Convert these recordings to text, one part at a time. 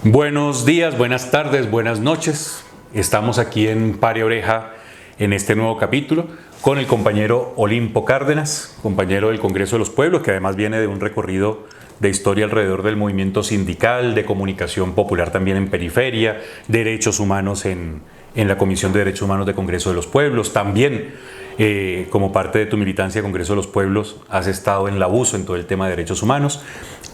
Buenos días, buenas tardes, buenas noches. Estamos aquí en Pare Oreja en este nuevo capítulo con el compañero Olimpo Cárdenas, compañero del Congreso de los Pueblos, que además viene de un recorrido de historia alrededor del movimiento sindical, de comunicación popular también en periferia, derechos humanos en la Comisión de Derechos Humanos del Congreso de los Pueblos. También, como parte de tu militancia de Congreso de los Pueblos, has estado en la USO en todo el tema de derechos humanos.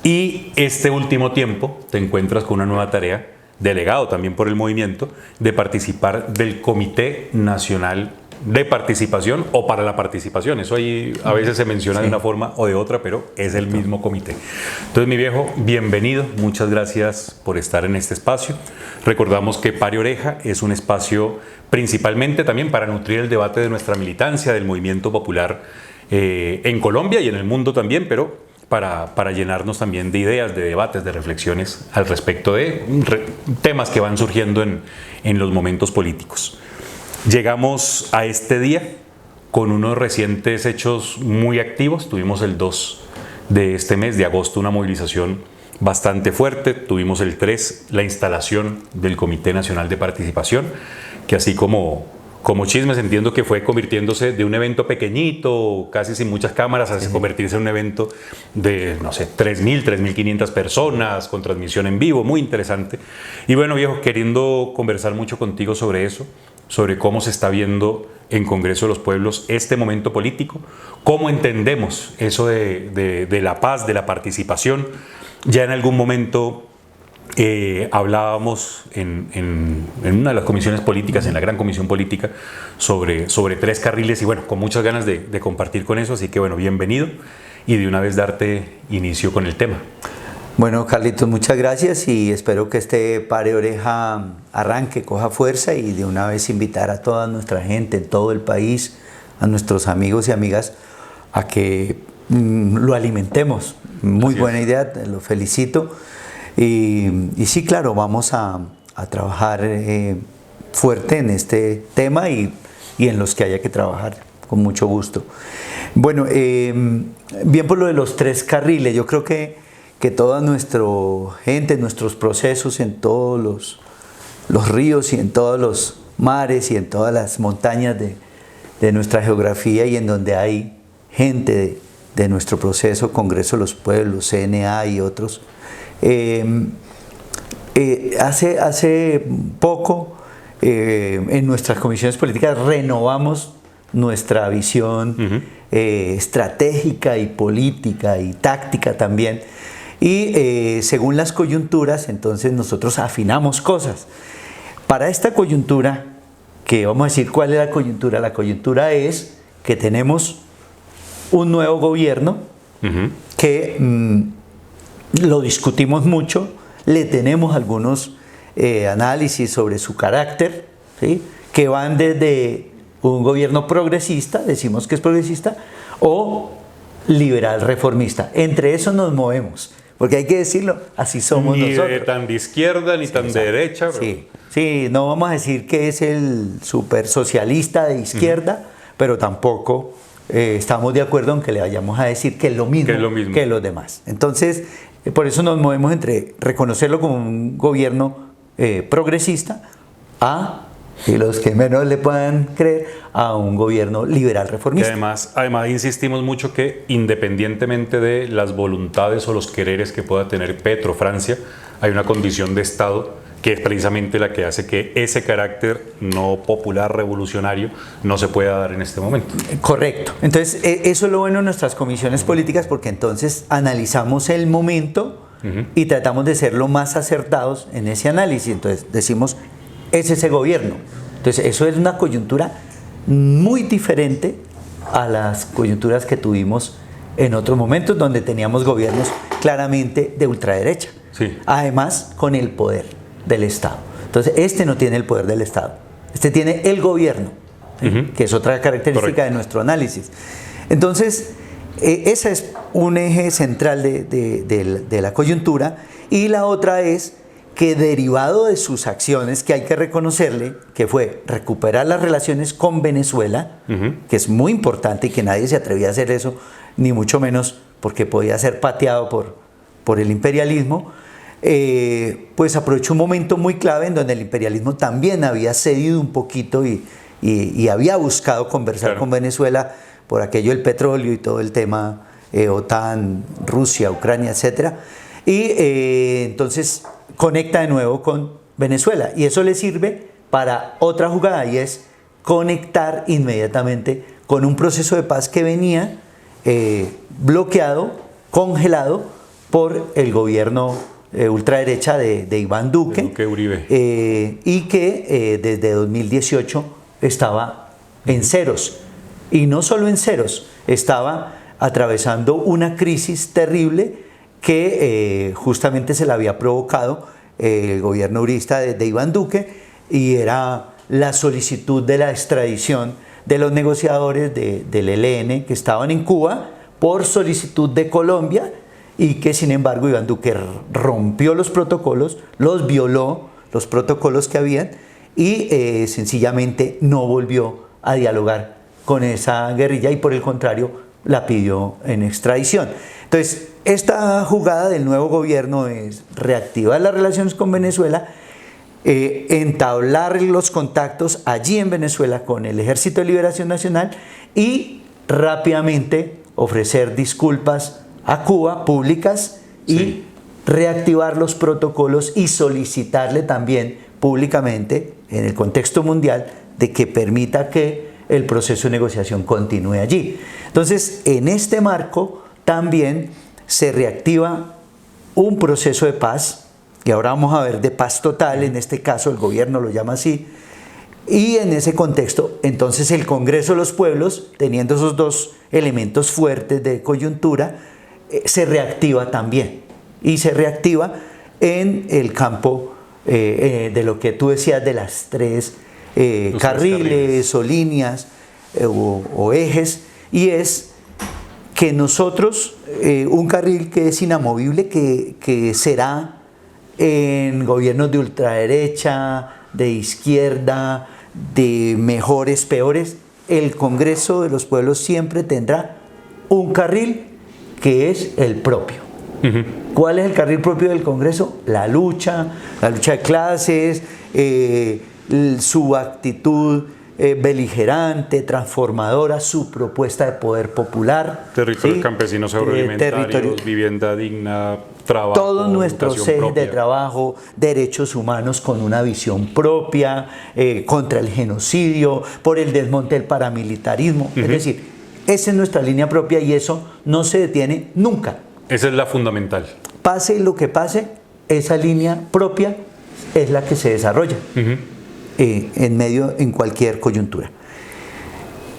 Y este último tiempo te encuentras con una nueva tarea, delegado también por el movimiento, de participar del Comité Nacional de Participación o para la participación. Eso ahí a veces se menciona de una forma o de otra, pero es el mismo comité. Entonces, mi viejo, bienvenido. Muchas gracias por estar en este espacio. Recordamos que Pare Oreja es un espacio principalmente también para nutrir el debate de nuestra militancia, del movimiento popular en Colombia y en el mundo también, pero para llenarnos también de ideas, de debates, de reflexiones al respecto de temas que van surgiendo en los momentos políticos. Llegamos a este día con unos recientes hechos muy activos. Tuvimos el 2 de este mes de agosto una movilización bastante fuerte. Tuvimos el 3 la instalación del Comité Nacional de Participación, que así como chismes entiendo que fue convirtiéndose de un evento pequeñito, casi sin muchas cámaras, a convertirse en un evento de, no sé, 3.000, 3.500 personas, con transmisión en vivo, muy interesante. Y bueno, viejo, queriendo conversar mucho contigo sobre eso, sobre cómo se está viendo en Congreso de los Pueblos este momento político, cómo entendemos eso de la paz, de la participación. Ya en algún momento hablábamos en una de las comisiones políticas, en la gran comisión política, sobre 3 carriles y bueno, con muchas ganas de compartir con eso, así que bueno, bienvenido y de una vez darte inicio con el tema. Bueno, Carlitos, muchas gracias y espero que este Pare Oreja arranque, coja fuerza y de una vez invitar a toda nuestra gente en todo el país, a nuestros amigos y amigas, a que lo alimentemos. Muy buena idea, te lo felicito. Y sí, claro, vamos a trabajar fuerte en este tema y en los que haya que trabajar, con mucho gusto. Bueno, bien por lo de los 3 carriles, yo creo que toda nuestra gente, nuestros procesos en todos los ríos y en todos los mares y en todas las montañas de nuestra geografía y en donde hay gente de nuestro proceso, Congreso de los Pueblos, CNA y otros, hace poco en nuestras comisiones políticas renovamos nuestra visión estratégica y política y táctica también y según las coyunturas entonces nosotros afinamos cosas. Para esta coyuntura, que vamos a decir cuál es la coyuntura es que tenemos un nuevo gobierno que lo discutimos mucho, le tenemos algunos análisis sobre su carácter, ¿sí? Que van desde un gobierno progresista, decimos que es progresista, o liberal reformista. Entre eso nos movemos, porque hay que decirlo, así somos nosotros. Ni tan de izquierda ni tan de derecha. Sí, no vamos a decir que es el super socialista de izquierda, pero tampoco estamos de acuerdo en que le vayamos a decir que es lo mismo que los demás. Entonces, por eso nos movemos entre reconocerlo como un gobierno progresista y los que menos le puedan creer, a un gobierno liberal reformista. Y además insistimos mucho que independientemente de las voluntades o los quereres que pueda tener Petro, Francia, hay una condición de Estado que es precisamente la que hace que ese carácter no popular revolucionario no se pueda dar en este momento. Correcto. Entonces, eso es lo bueno de nuestras comisiones políticas, porque entonces analizamos el momento y tratamos de ser lo más acertados en ese análisis. Entonces, decimos, es ese gobierno. Entonces, eso es una coyuntura muy diferente a las coyunturas que tuvimos en otros momentos, donde teníamos gobiernos claramente de ultraderecha. Sí. Además, con el poder del Estado. Entonces, este no tiene el poder del Estado. Este tiene el gobierno, ¿sí? Que es otra característica de nuestro análisis. Entonces, ese es un eje central de la coyuntura. Y la otra es que, derivado de sus acciones, que hay que reconocerle, que fue recuperar las relaciones con Venezuela, que es muy importante y que nadie se atrevía a hacer eso, ni mucho menos porque podía ser pateado por el imperialismo. pues aprovechó un momento muy clave en donde el imperialismo también había cedido un poquito y había buscado conversar con Venezuela por aquello del petróleo y todo el tema OTAN, Rusia, Ucrania, etc. Y entonces conecta de nuevo con Venezuela y eso le sirve para otra jugada y es conectar inmediatamente con un proceso de paz que venía bloqueado, congelado por el gobierno ultraderecha de Iván Duque, Uribe. Y que desde 2018 estaba en ceros. Y no solo en ceros, estaba atravesando una crisis terrible que justamente se la había provocado el gobierno uribista de Iván Duque, y era la solicitud de la extradición de los negociadores del ELN que estaban en Cuba por solicitud de Colombia, y que sin embargo Iván Duque rompió los protocolos, los violó, los protocolos que habían, y sencillamente no volvió a dialogar con esa guerrilla y por el contrario la pidió en extradición. Entonces, esta jugada del nuevo gobierno es reactivar las relaciones con Venezuela, entablar los contactos allí en Venezuela con el Ejército de Liberación Nacional y rápidamente ofrecer disculpas a Cuba públicas y reactivar los protocolos y solicitarle también públicamente en el contexto mundial de que permita que el proceso de negociación continúe allí. Entonces, en este marco también se reactiva un proceso de paz, que ahora vamos a ver de paz total, en este caso el gobierno lo llama así, y en ese contexto entonces el Congreso de los Pueblos, teniendo esos dos elementos fuertes de coyuntura, se reactiva también, y se reactiva en el campo de lo que tú decías de las tres carriles o líneas o ejes, y es que nosotros, un carril que es inamovible, que será en gobiernos de ultraderecha, de izquierda, de mejores, peores, el Congreso de los Pueblos siempre tendrá un carril que es el propio. ¿Cuál es el carril propio del Congreso? La lucha de clases, su actitud beligerante, transformadora, su propuesta de poder popular. Territorios campesinos agroalimentarios, vivienda digna, trabajo, todos nuestros ejes de trabajo, derechos humanos con una visión propia, contra el genocidio, por el desmonte del paramilitarismo. Es decir, esa es nuestra línea propia y eso no se detiene nunca. Esa es la fundamental. Pase lo que pase, esa línea propia es la que se desarrolla en cualquier coyuntura.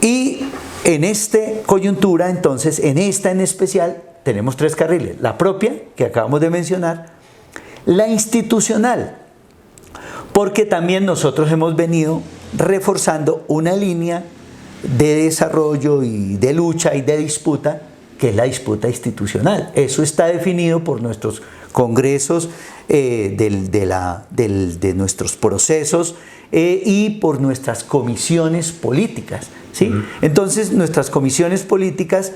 Y en esta coyuntura, entonces, en esta en especial, tenemos tres carriles: la propia, que acabamos de mencionar, la institucional, porque también nosotros hemos venido reforzando una línea de desarrollo y de lucha y de disputa, que es la disputa institucional. Eso está definido por nuestros congresos, de nuestros procesos y por nuestras comisiones políticas, ¿sí? Entonces, nuestras comisiones políticas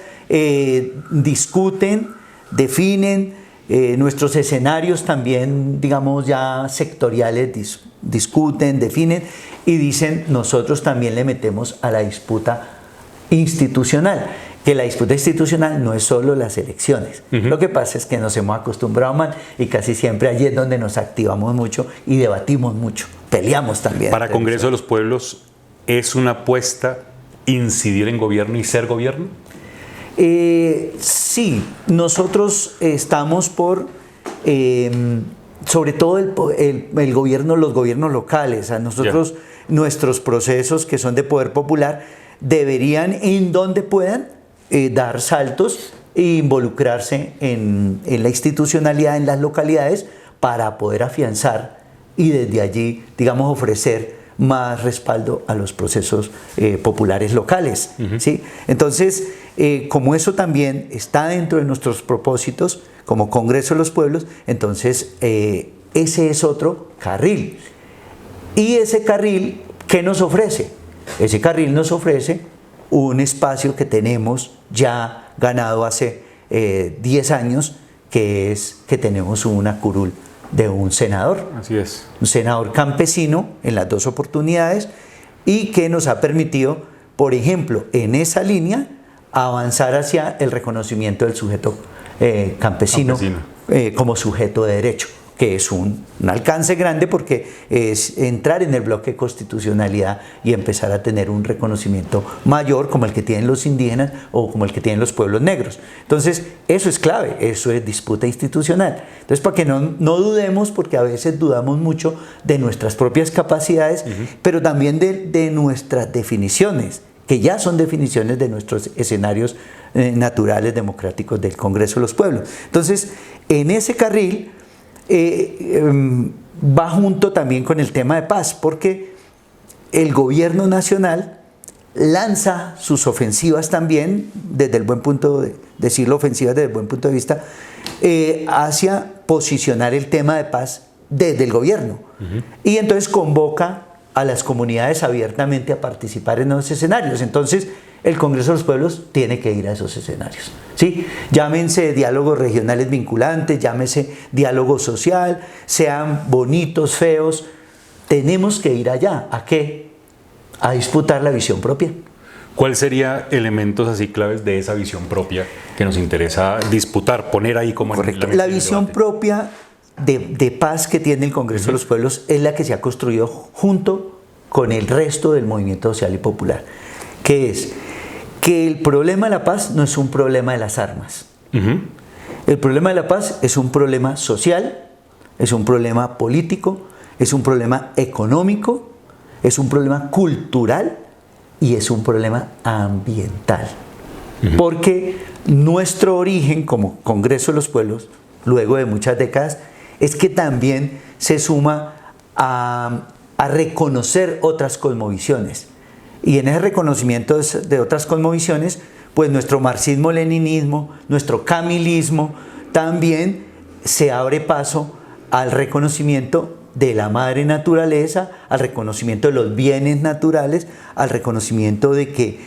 discuten, definen, nuestros escenarios también, digamos, ya sectoriales, discuten, definen y dicen: nosotros también le metemos a la disputa institucional, que la disputa institucional no es solo las elecciones. Lo que pasa es que nos hemos acostumbrado mal y casi siempre allí es donde nos activamos mucho y debatimos mucho, peleamos también. Para Congreso de los Pueblos, ¿es una apuesta incidir en gobierno y ser gobierno? Sí, nosotros estamos por, sobre todo el gobierno, los gobiernos locales. A nosotros, nuestros procesos que son de poder popular deberían, en donde puedan, dar saltos e involucrarse en la institucionalidad en las localidades para poder afianzar y desde allí, digamos, ofrecer más respaldo a los procesos populares locales. ¿Sí? Entonces, como eso también está dentro de nuestros propósitos como Congreso de los Pueblos, entonces ese es otro carril. Y ese carril, ¿qué nos ofrece? Ese carril nos ofrece un espacio que tenemos ya ganado hace 10 años, que es que tenemos una curul de un senador. Así es. Un senador campesino en las dos oportunidades y que nos ha permitido, por ejemplo, en esa línea, avanzar hacia el reconocimiento del sujeto campesino. Como sujeto de derecho, que es un alcance grande porque es entrar en el bloque de constitucionalidad y empezar a tener un reconocimiento mayor como el que tienen los indígenas o como el que tienen los pueblos negros. Entonces, eso es clave, eso es disputa institucional. Entonces, para que no dudemos, porque a veces dudamos mucho de nuestras propias capacidades, pero también de nuestras definiciones, que ya son definiciones de nuestros escenarios naturales democráticos del Congreso de los Pueblos. Entonces, en ese carril va junto también con el tema de paz, porque el gobierno nacional lanza sus ofensivas también, desde el buen punto de decirlo, ofensivas desde el buen punto de vista, hacia posicionar el tema de paz desde el gobierno. Y entonces convoca a las comunidades abiertamente a participar en esos escenarios. Entonces, el Congreso de los Pueblos tiene que ir a esos escenarios, ¿sí? Llámense diálogos regionales vinculantes, llámese diálogo social, sean bonitos, feos, tenemos que ir allá. ¿A qué? A disputar la visión propia. ¿Cuál sería elementos así claves de esa visión propia que nos interesa disputar, poner ahí como correcto? La visión propia de paz que tiene el Congreso de los Pueblos es la que se ha construido junto con el resto del movimiento social y popular, que es que el problema de la paz no es un problema de las armas. El problema de la paz es un problema social, es un problema político, es un problema económico, es un problema cultural y es un problema ambiental. Porque nuestro origen como Congreso de los Pueblos, luego de muchas décadas, es que también se suma a reconocer otras cosmovisiones. Y en ese reconocimiento de otras cosmovisiones, pues nuestro marxismo-leninismo, nuestro camilismo, también se abre paso al reconocimiento de la madre naturaleza, al reconocimiento de los bienes naturales, al reconocimiento de que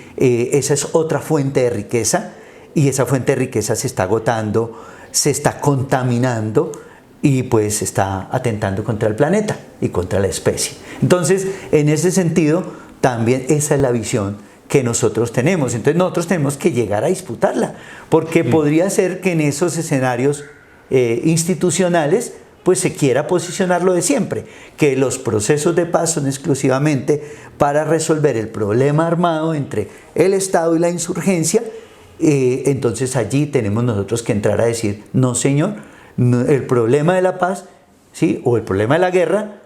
esa es otra fuente de riqueza y esa fuente de riqueza se está agotando, se está contaminando y pues está atentando contra el planeta y contra la especie. Entonces, en ese sentido, también esa es la visión que nosotros tenemos. Entonces nosotros tenemos que llegar a disputarla, porque podría ser que en esos escenarios institucionales pues se quiera posicionar lo de siempre, que los procesos de paz son exclusivamente para resolver el problema armado entre el Estado y la insurgencia. Entonces allí tenemos nosotros que entrar a decir, no señor, no, el problema de la paz, ¿sí? O el problema de la guerra,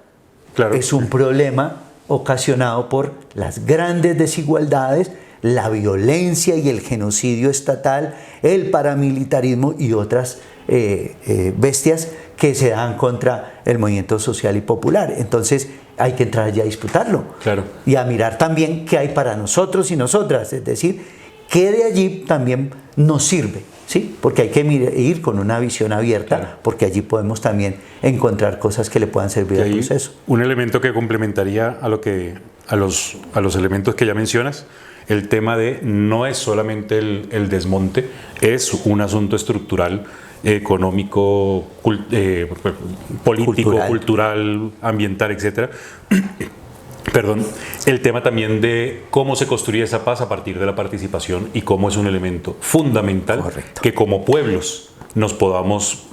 claro, es un problema ocasionado por las grandes desigualdades, la violencia y el genocidio estatal, el paramilitarismo y otras bestias que se dan contra el movimiento social y popular. Entonces hay que entrar allá a disputarlo, claro, y a mirar también qué hay para nosotros y nosotras, es decir, qué de allí también nos sirve, ¿sí? Porque hay que ir con una visión abierta, claro, porque allí podemos también encontrar cosas que le puedan servir al proceso. Un elemento que complementaría a los elementos que ya mencionas, el tema de no es solamente el desmonte, es un asunto estructural, económico, político, cultural, ambiental, etcétera. Perdón, el tema también de cómo se construye esa paz a partir de la participación y cómo es un elemento fundamental, correcto, que como pueblos nos podamos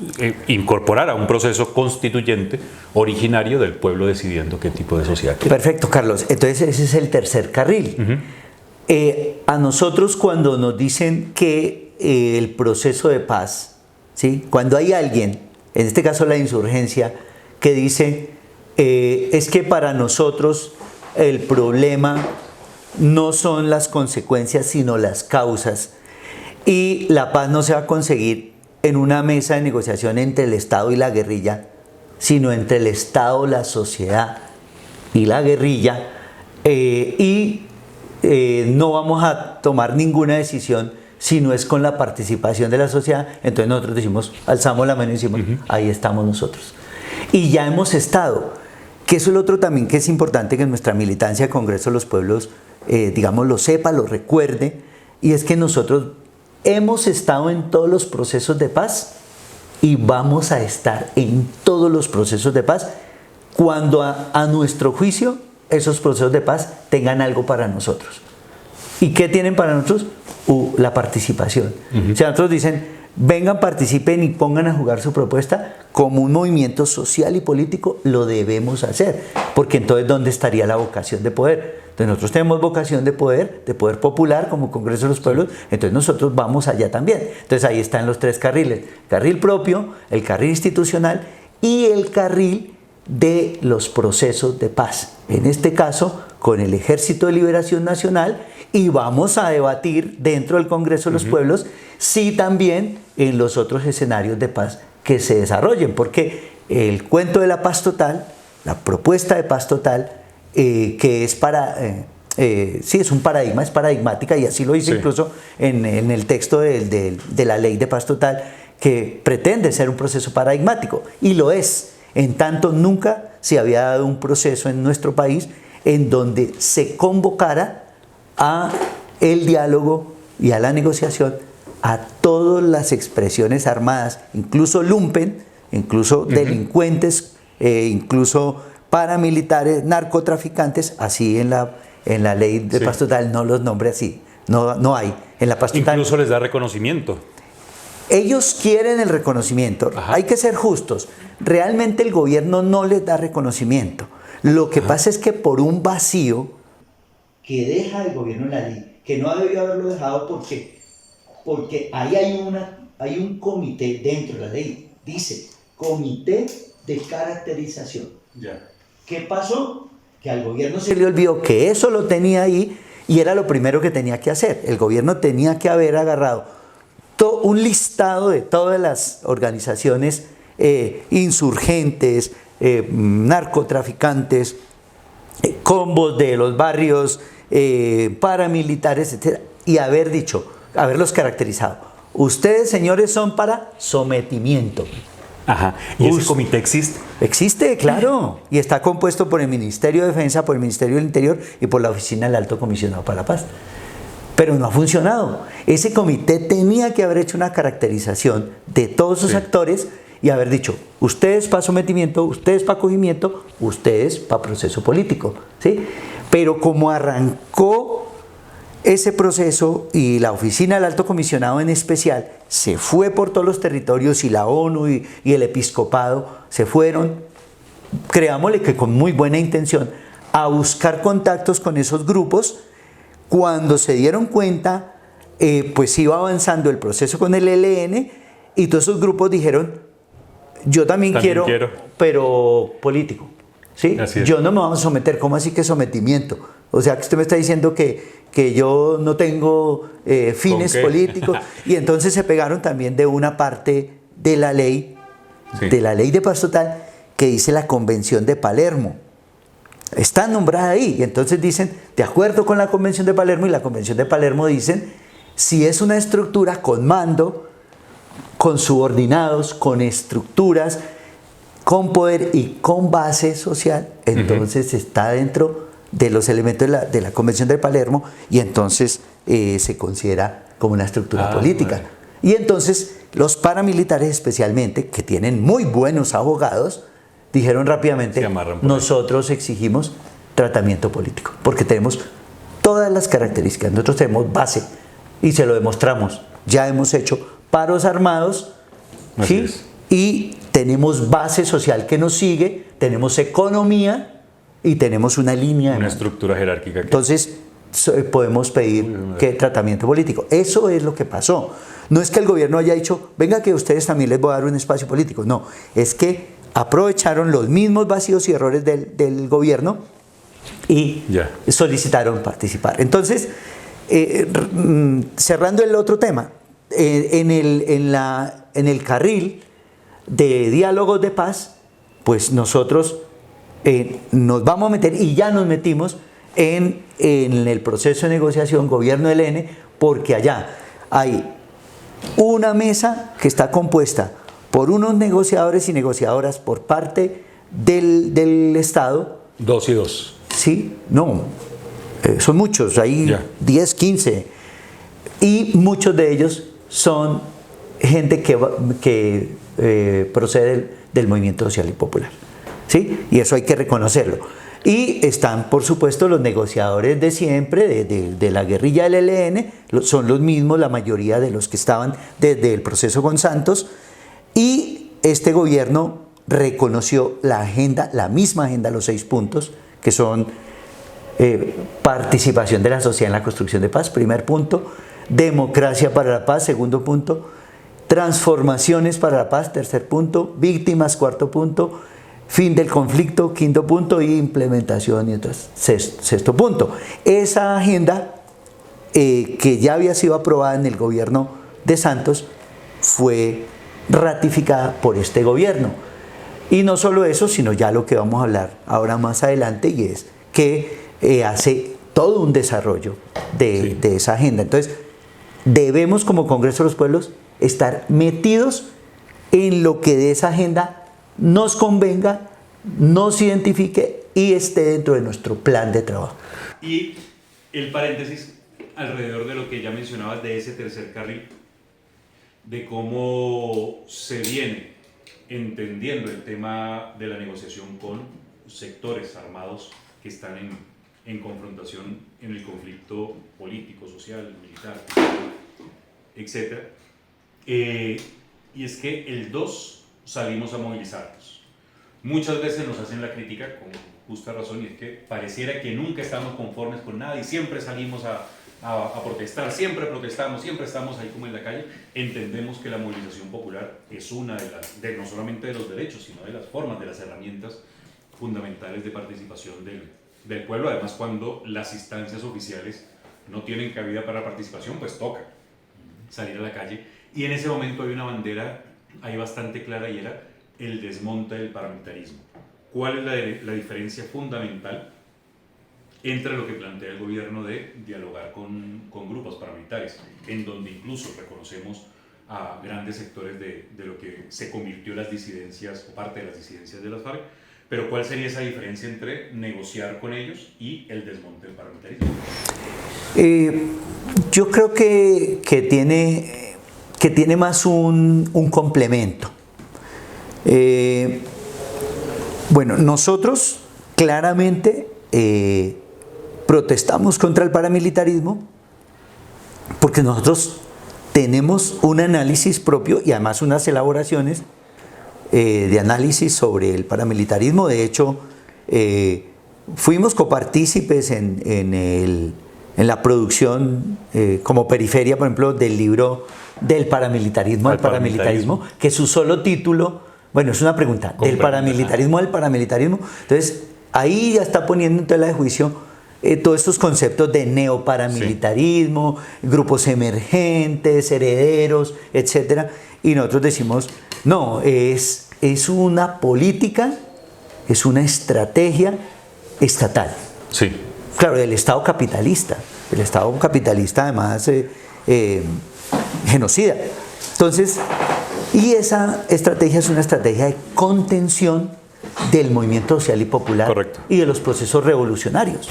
incorporar a un proceso constituyente originario del pueblo decidiendo qué tipo de sociedad quiere. Perfecto, Carlos. Entonces ese es el tercer carril. A nosotros cuando nos dicen que el proceso de paz, ¿sí? Cuando hay alguien, en este caso la insurgencia, que dice es que para nosotros el problema no son las consecuencias sino las causas y la paz no se va a conseguir en una mesa de negociación entre el Estado y la guerrilla, sino entre el Estado, la sociedad y la guerrilla, no vamos a tomar ninguna decisión si no es con la participación de la sociedad. Entonces nosotros decimos, alzamos la mano y decimos, ahí estamos nosotros. Y ya hemos estado, que eso es lo otro también que es importante que nuestra militancia de Congreso de los Pueblos, digamos, lo sepa, lo recuerde, y es que nosotros hemos estado en todos los procesos de paz y vamos a estar en todos los procesos de paz cuando a nuestro juicio esos procesos de paz tengan algo para nosotros. ¿Y qué tienen para nosotros? La participación. O sea, nosotros dicen, vengan, participen y pongan a jugar su propuesta como un movimiento social y político, lo debemos hacer, porque entonces ¿dónde estaría la vocación de poder? Entonces nosotros tenemos vocación de poder popular como Congreso de los Pueblos, entonces nosotros vamos allá también. Entonces ahí están los tres carriles, carril propio, el carril institucional y el carril de los procesos de paz. En este caso, con el Ejército de Liberación Nacional, y vamos a debatir dentro del Congreso de los Pueblos, sí también en los otros escenarios de paz que se desarrollen, porque el cuento de la paz total, la propuesta de paz total, que es sí, es un paradigma, es paradigmática, y así lo dice incluso en el texto de la ley de paz total, que pretende ser un proceso paradigmático, y lo es. En tanto, nunca se había dado un proceso en nuestro país en donde se convocara a el diálogo y a la negociación a todas las expresiones armadas, incluso lumpen, incluso delincuentes, incluso paramilitares, narcotraficantes, así en la ley de paz total no los nombra así, no hay. En la paz total incluso les da reconocimiento. Ellos quieren el reconocimiento. Hay que ser justos. Realmente el gobierno no les da reconocimiento. Lo que pasa es que por un vacío que deja el gobierno en la ley, que no debió haberlo dejado porque ahí hay un comité dentro de la ley. Dice, comité de caracterización. ¿Qué pasó? Que al gobierno se le olvidó que eso lo tenía ahí y era lo primero que tenía que hacer. El gobierno tenía que haber agarrado un listado de todas las organizaciones insurgentes, narcotraficantes, combos de los barrios, paramilitares, etc. Y haberlos caracterizado. Ustedes, señores, son para sometimiento. ¿Y ese comité existe? Existe, claro. Y está compuesto por el Ministerio de Defensa, por el Ministerio del Interior y por la Oficina del Alto Comisionado para la Paz. Pero no ha funcionado. Ese comité tenía que haber hecho una caracterización de todos sus actores y haber dicho, ustedes para sometimiento, ustedes para acogimiento, ustedes para proceso político, ¿sí? Pero como arrancó ese proceso y la Oficina del Alto Comisionado en especial se fue por todos los territorios y la ONU y el Episcopado se fueron, creámosle que con muy buena intención, a buscar contactos con esos grupos. Cuando se dieron cuenta, pues iba avanzando el proceso con el ELN y todos esos grupos dijeron, yo también quiero, pero político, ¿sí? Yo no me voy a someter. ¿Cómo así que sometimiento? O sea, que usted me está diciendo que yo no tengo fines políticos. Y entonces se pegaron también de una parte de la ley, de la ley de paz total, que dice la Convención de Palermo. Está nombrada ahí, y entonces dicen, de acuerdo con la Convención de Palermo, y la Convención de Palermo dicen, si es una estructura con mando, con subordinados, con estructuras, con poder y con base social, entonces está dentro de los elementos de la Convención de Palermo, y entonces se considera como una estructura política. Y entonces los paramilitares especialmente, que tienen muy buenos abogados, dijeron rápidamente, nosotros exigimos tratamiento político, porque tenemos todas las características, nosotros tenemos base, y se lo demostramos, ya hemos hecho paros armados, ¿sí? Y tenemos base social que nos sigue, tenemos economía y tenemos una línea. Una estructura jerárquica. Entonces podemos pedir tratamiento político. Eso es lo que pasó. No es que el gobierno haya dicho, venga que ustedes también les voy a dar un espacio político, no, es que aprovecharon los mismos vacíos y errores del gobierno y solicitaron participar. Entonces, cerrando el otro tema, en el carril de diálogos de paz, pues nosotros nos vamos a meter, y ya nos metimos en el proceso de negociación gobierno del ELN, porque allá hay una mesa que está compuesta por unos negociadores y negociadoras por parte del Estado. 2 y 2. Sí, no, son muchos, hay 10, 15, y muchos de ellos son gente que procede del movimiento social y popular, ¿sí? Y eso hay que reconocerlo. Y están, por supuesto, los negociadores de siempre, de la guerrilla del ELN, son los mismos, la mayoría de los que estaban desde el proceso con Santos, y este gobierno reconoció la agenda, la misma agenda, los 6 puntos, que son participación de la sociedad en la construcción de paz, primer punto, democracia para la paz, segundo punto, transformaciones para la paz, tercer punto, víctimas, cuarto punto, fin del conflicto, quinto punto, y implementación, y entonces, sexto punto. Esa agenda, que ya había sido aprobada en el gobierno de Santos, fue ratificada por este gobierno. Y no solo eso, sino ya lo que vamos a hablar ahora más adelante, y es que hace todo un desarrollo de esa agenda. Entonces, debemos como Congreso de los Pueblos estar metidos en lo que de esa agenda nos convenga, nos identifique y esté dentro de nuestro plan de trabajo. Y el paréntesis alrededor de lo que ya mencionabas de ese tercer carril, de cómo se viene entendiendo el tema de la negociación con sectores armados que están en confrontación en el conflicto político, social, militar, etc. Y es que el 2 salimos a movilizarnos. Muchas veces nos hacen la crítica con justa razón, y es que pareciera que nunca estamos conformes con nada y siempre salimos a protestar, siempre protestamos, siempre estamos ahí como en la calle. Entendemos que la movilización popular es una no solamente de los derechos, sino de las formas, de las herramientas fundamentales de participación del pueblo. Además, cuando las instancias oficiales no tienen cabida para la participación, pues toca salir a la calle. Y en ese momento hay una bandera ahí bastante clara, y era el desmonte del paramilitarismo. ¿Cuál es la diferencia fundamental entre lo que plantea el gobierno de dialogar con grupos paramilitares, en donde incluso reconocemos a grandes sectores de lo que se convirtió en las disidencias, o parte de las disidencias de las FARC? Pero ¿cuál sería esa diferencia entre negociar con ellos y el desmonte del paramilitarismo? Yo creo que tiene más un complemento. Bueno, nosotros claramente protestamos contra el paramilitarismo porque nosotros tenemos un análisis propio y además unas elaboraciones de análisis sobre el paramilitarismo. De hecho, fuimos copartícipes en la producción como periferia, por ejemplo, del libro Del paramilitarismo al paramilitarismo, que su solo título, bueno, es una pregunta, del paramilitarismo al paramilitarismo. Entonces, ahí ya está poniendo en tela de juicio todos estos conceptos de neoparamilitarismo, grupos emergentes, herederos, etc. Y nosotros decimos, no, es una política, es una estrategia estatal. Sí. Claro, del Estado capitalista. El Estado capitalista, además, genocida. Entonces, y esa estrategia es una estrategia de contención del movimiento social y popular. Correcto. Y de los procesos revolucionarios.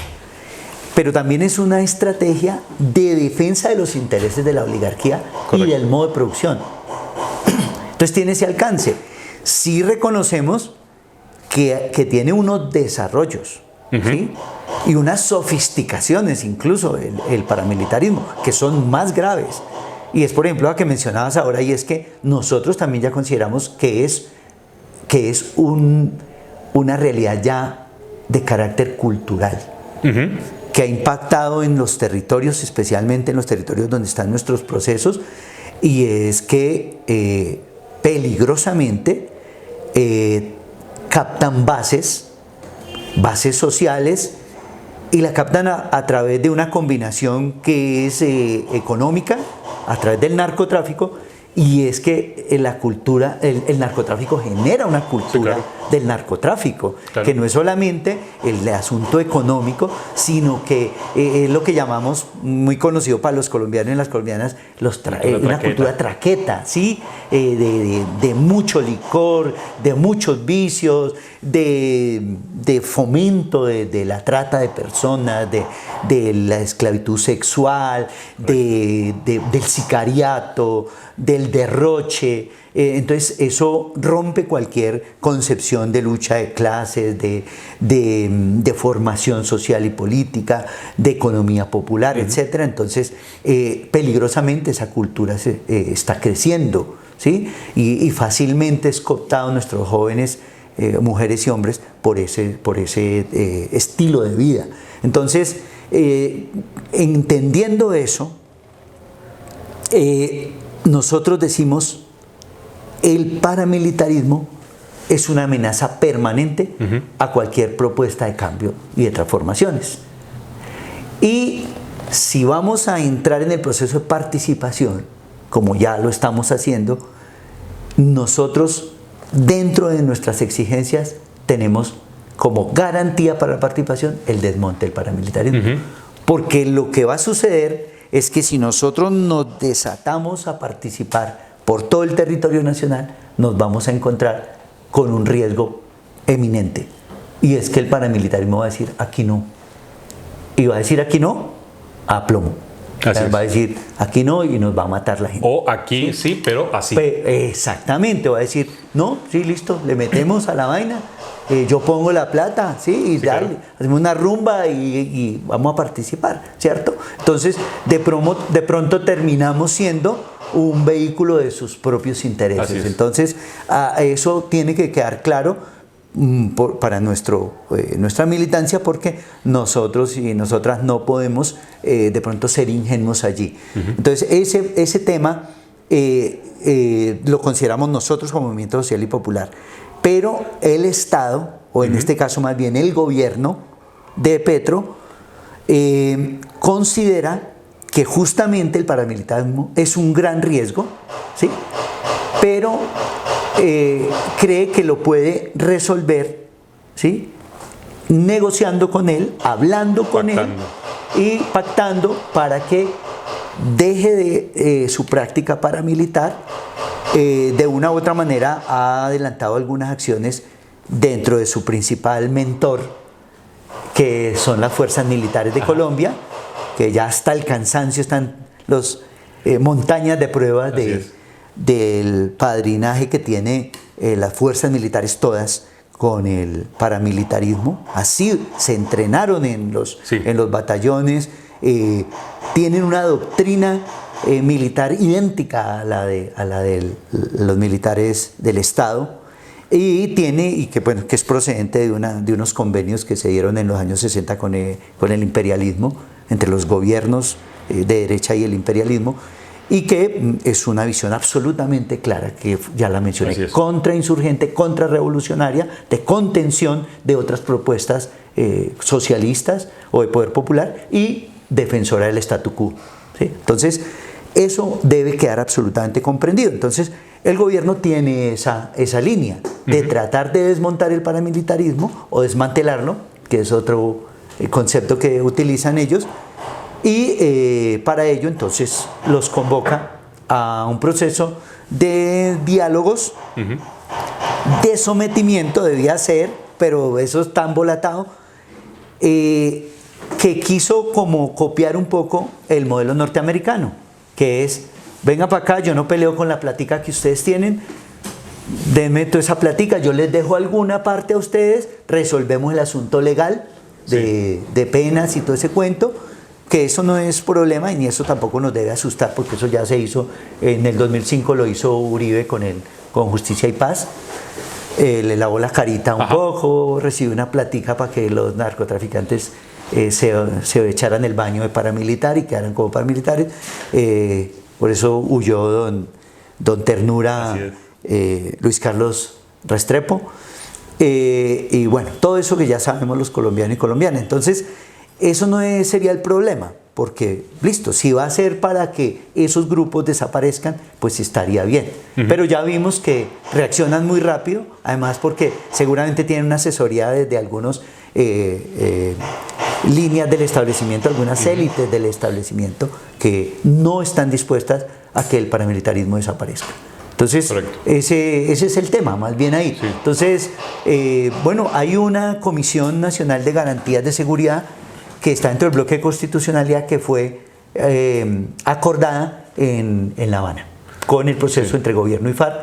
Pero también es una estrategia de defensa de los intereses de la oligarquía. Correcto. Y del modo de producción. Entonces tiene ese alcance. Sí reconocemos que tiene unos desarrollos, ¿sí? Y unas sofisticaciones incluso el paramilitarismo, que son más graves. Y es, por ejemplo, la que mencionabas ahora, y es que nosotros también ya consideramos que es una realidad ya de carácter cultural, que ha impactado en los territorios, especialmente en los territorios donde están nuestros procesos, y es que peligrosamente captan bases sociales, y la captan a través de una combinación que es económica, a través del narcotráfico, y es que la cultura, el narcotráfico genera una cultura, sí, claro, del narcotráfico, claro, que no es solamente el asunto económico, sino que es lo que llamamos, muy conocido para los colombianos y las colombianas, una cultura traqueta, ¿sí? De mucho licor, de muchos vicios, de fomento de la trata de personas, de la esclavitud sexual, del sicariato, del el derroche. Entonces eso rompe cualquier concepción de lucha de clases, de formación social y política, de economía popular, etc. Entonces peligrosamente esa cultura está creciendo, ¿sí? Y fácilmente es cooptado nuestros jóvenes, mujeres y hombres, por ese estilo de vida. Entonces, entendiendo eso, nosotros decimos, el paramilitarismo es una amenaza permanente a cualquier propuesta de cambio y de transformaciones. Y si vamos a entrar en el proceso de participación, como ya lo estamos haciendo, nosotros dentro de nuestras exigencias tenemos como garantía para la participación el desmonte del paramilitarismo. Porque lo que va a suceder es que si nosotros nos desatamos a participar por todo el territorio nacional, nos vamos a encontrar con un riesgo eminente. Y es que el paramilitarismo va a decir aquí no. Y va a decir aquí no a plomo. Va a decir aquí no y nos va a matar la gente. O aquí sí, pero así. Exactamente, va a decir no, sí, listo, le metemos a la vaina. Yo pongo la plata, sí, y dale, claro, hacemos una rumba y vamos a participar, ¿cierto? Entonces, de pronto terminamos siendo un vehículo de sus propios intereses. Entonces, eso tiene que quedar claro para nuestra militancia, porque nosotros y nosotras no podemos de pronto ser ingenuos allí. Entonces, ese tema lo consideramos nosotros como Movimiento Social y Popular. Pero el Estado, o en este caso más bien el gobierno de Petro, considera que justamente el paramilitarismo es un gran riesgo, ¿sí? Pero cree que lo puede resolver, ¿sí? Negociando con él, hablando con él y pactando para que deje de su práctica paramilitar. De una u otra manera ha adelantado algunas acciones dentro de su principal mentor, que son las fuerzas militares de Colombia, que ya hasta el cansancio están los montañas de pruebas del padrinaje que tiene las fuerzas militares todas con el paramilitarismo. Así se entrenaron en los batallones, tienen una doctrina militar idéntica a la de los militares del Estado, y que es procedente de unos convenios que se dieron en los años 60 con el imperialismo, entre los gobiernos de derecha y el imperialismo, y que es una visión absolutamente clara, que ya la mencioné, contrainsurgente, contrarrevolucionaria, de contención de otras propuestas socialistas o de poder popular, y defensora del statu quo, ¿sí? Entonces, eso debe quedar absolutamente comprendido. Entonces, el gobierno tiene esa línea de tratar de desmontar el paramilitarismo o desmantelarlo, que es otro concepto que utilizan ellos, y para ello entonces los convoca a un proceso de diálogos, de sometimiento debía ser, pero eso es tan volatado, que quiso como copiar un poco el modelo norteamericano, que es, venga para acá, yo no peleo con la platica que ustedes tienen, denme toda esa platica, yo les dejo alguna parte a ustedes, resolvemos el asunto legal de penas y todo ese cuento, que eso no es problema y ni eso tampoco nos debe asustar, porque eso ya se hizo, en el 2005 lo hizo Uribe con Justicia y Paz, le lavó la carita un poco, recibió una platica para que los narcotraficantes se echaran el baño de paramilitar y quedaran como paramilitares. Por eso huyó don Ternura, Luis Carlos Restrepo. Y bueno, todo eso que ya sabemos los colombianos y colombianas. Entonces, eso no sería el problema, porque listo, si va a ser para que esos grupos desaparezcan, pues estaría bien. Pero ya vimos que reaccionan muy rápido, además porque seguramente tienen una asesoría de algunos líneas del establecimiento, algunas élites del establecimiento que no están dispuestas a que el paramilitarismo desaparezca. Entonces, ese es el tema, más bien ahí. Entonces, bueno, hay una Comisión Nacional de Garantías de Seguridad que está dentro del bloque de constitucionalidad que fue acordada en La Habana. con el proceso entre gobierno y FARC,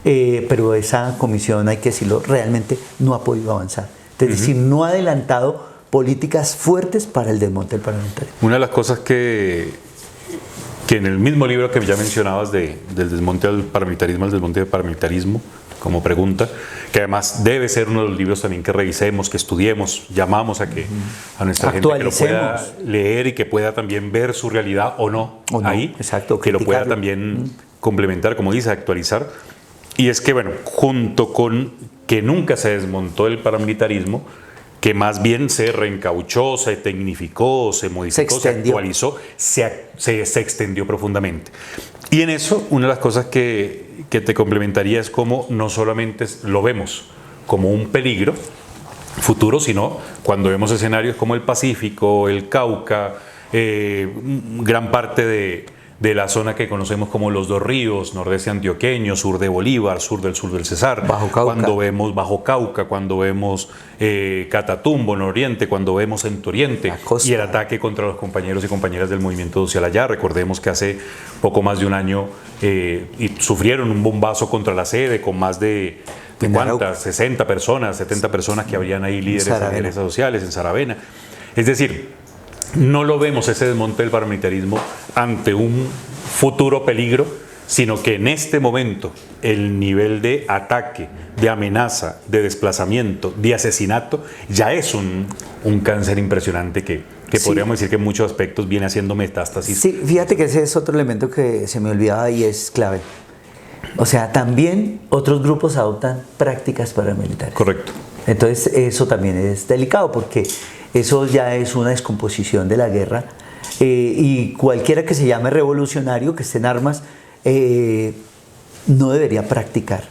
pero esa comisión, hay que decirlo, realmente no ha podido avanzar. Es decir, no ha adelantado políticas fuertes para el desmonte del paramilitarismo. Una de las cosas que en el mismo libro que ya mencionabas del desmonte del paramilitarismo, el desmonte del paramilitarismo, como pregunta, que además debe ser uno de los libros también que revisemos, que estudiemos, llamamos a que a nuestra gente que lo pueda leer y que pueda también ver su realidad o no ahí, exacto, que lo pueda también complementar, como dice, actualizar. Y es que, bueno, junto con que nunca se desmontó el paramilitarismo, que más bien se reencauchó, se tecnificó, se modificó, se actualizó, se extendió profundamente. Y en eso, una de las cosas que te complementaría es cómo no solamente lo vemos como un peligro futuro, sino cuando vemos escenarios como el Pacífico, el Cauca, gran parte de la zona que conocemos como los Dos Ríos, nordeste antioqueño, sur de Bolívar, sur del Cesar, Bajo Cauca. Cuando vemos Bajo Cauca, cuando vemos Catatumbo, Nororiente, cuando vemos en Oriente, y el ataque contra los compañeros y compañeras del movimiento social allá. Recordemos que hace poco más de un año y sufrieron un bombazo contra la sede con más de ¿cuántas? 60 personas, 70 personas que habrían ahí líderes de lideresas sociales en Saravena. Es decir, no lo vemos ese desmonte del paramilitarismo ante un futuro peligro, sino que en este momento el nivel de ataque, de amenaza, de desplazamiento, de asesinato, ya es un cáncer impresionante que podríamos decir que en muchos aspectos viene haciendo metástasis. Sí, fíjate que ese es otro elemento que se me olvidaba y es clave. O sea, también otros grupos adoptan prácticas paramilitares. Correcto. Entonces eso también es delicado porque eso ya es una descomposición de la guerra y cualquiera que se llame revolucionario, que esté en armas, no debería practicar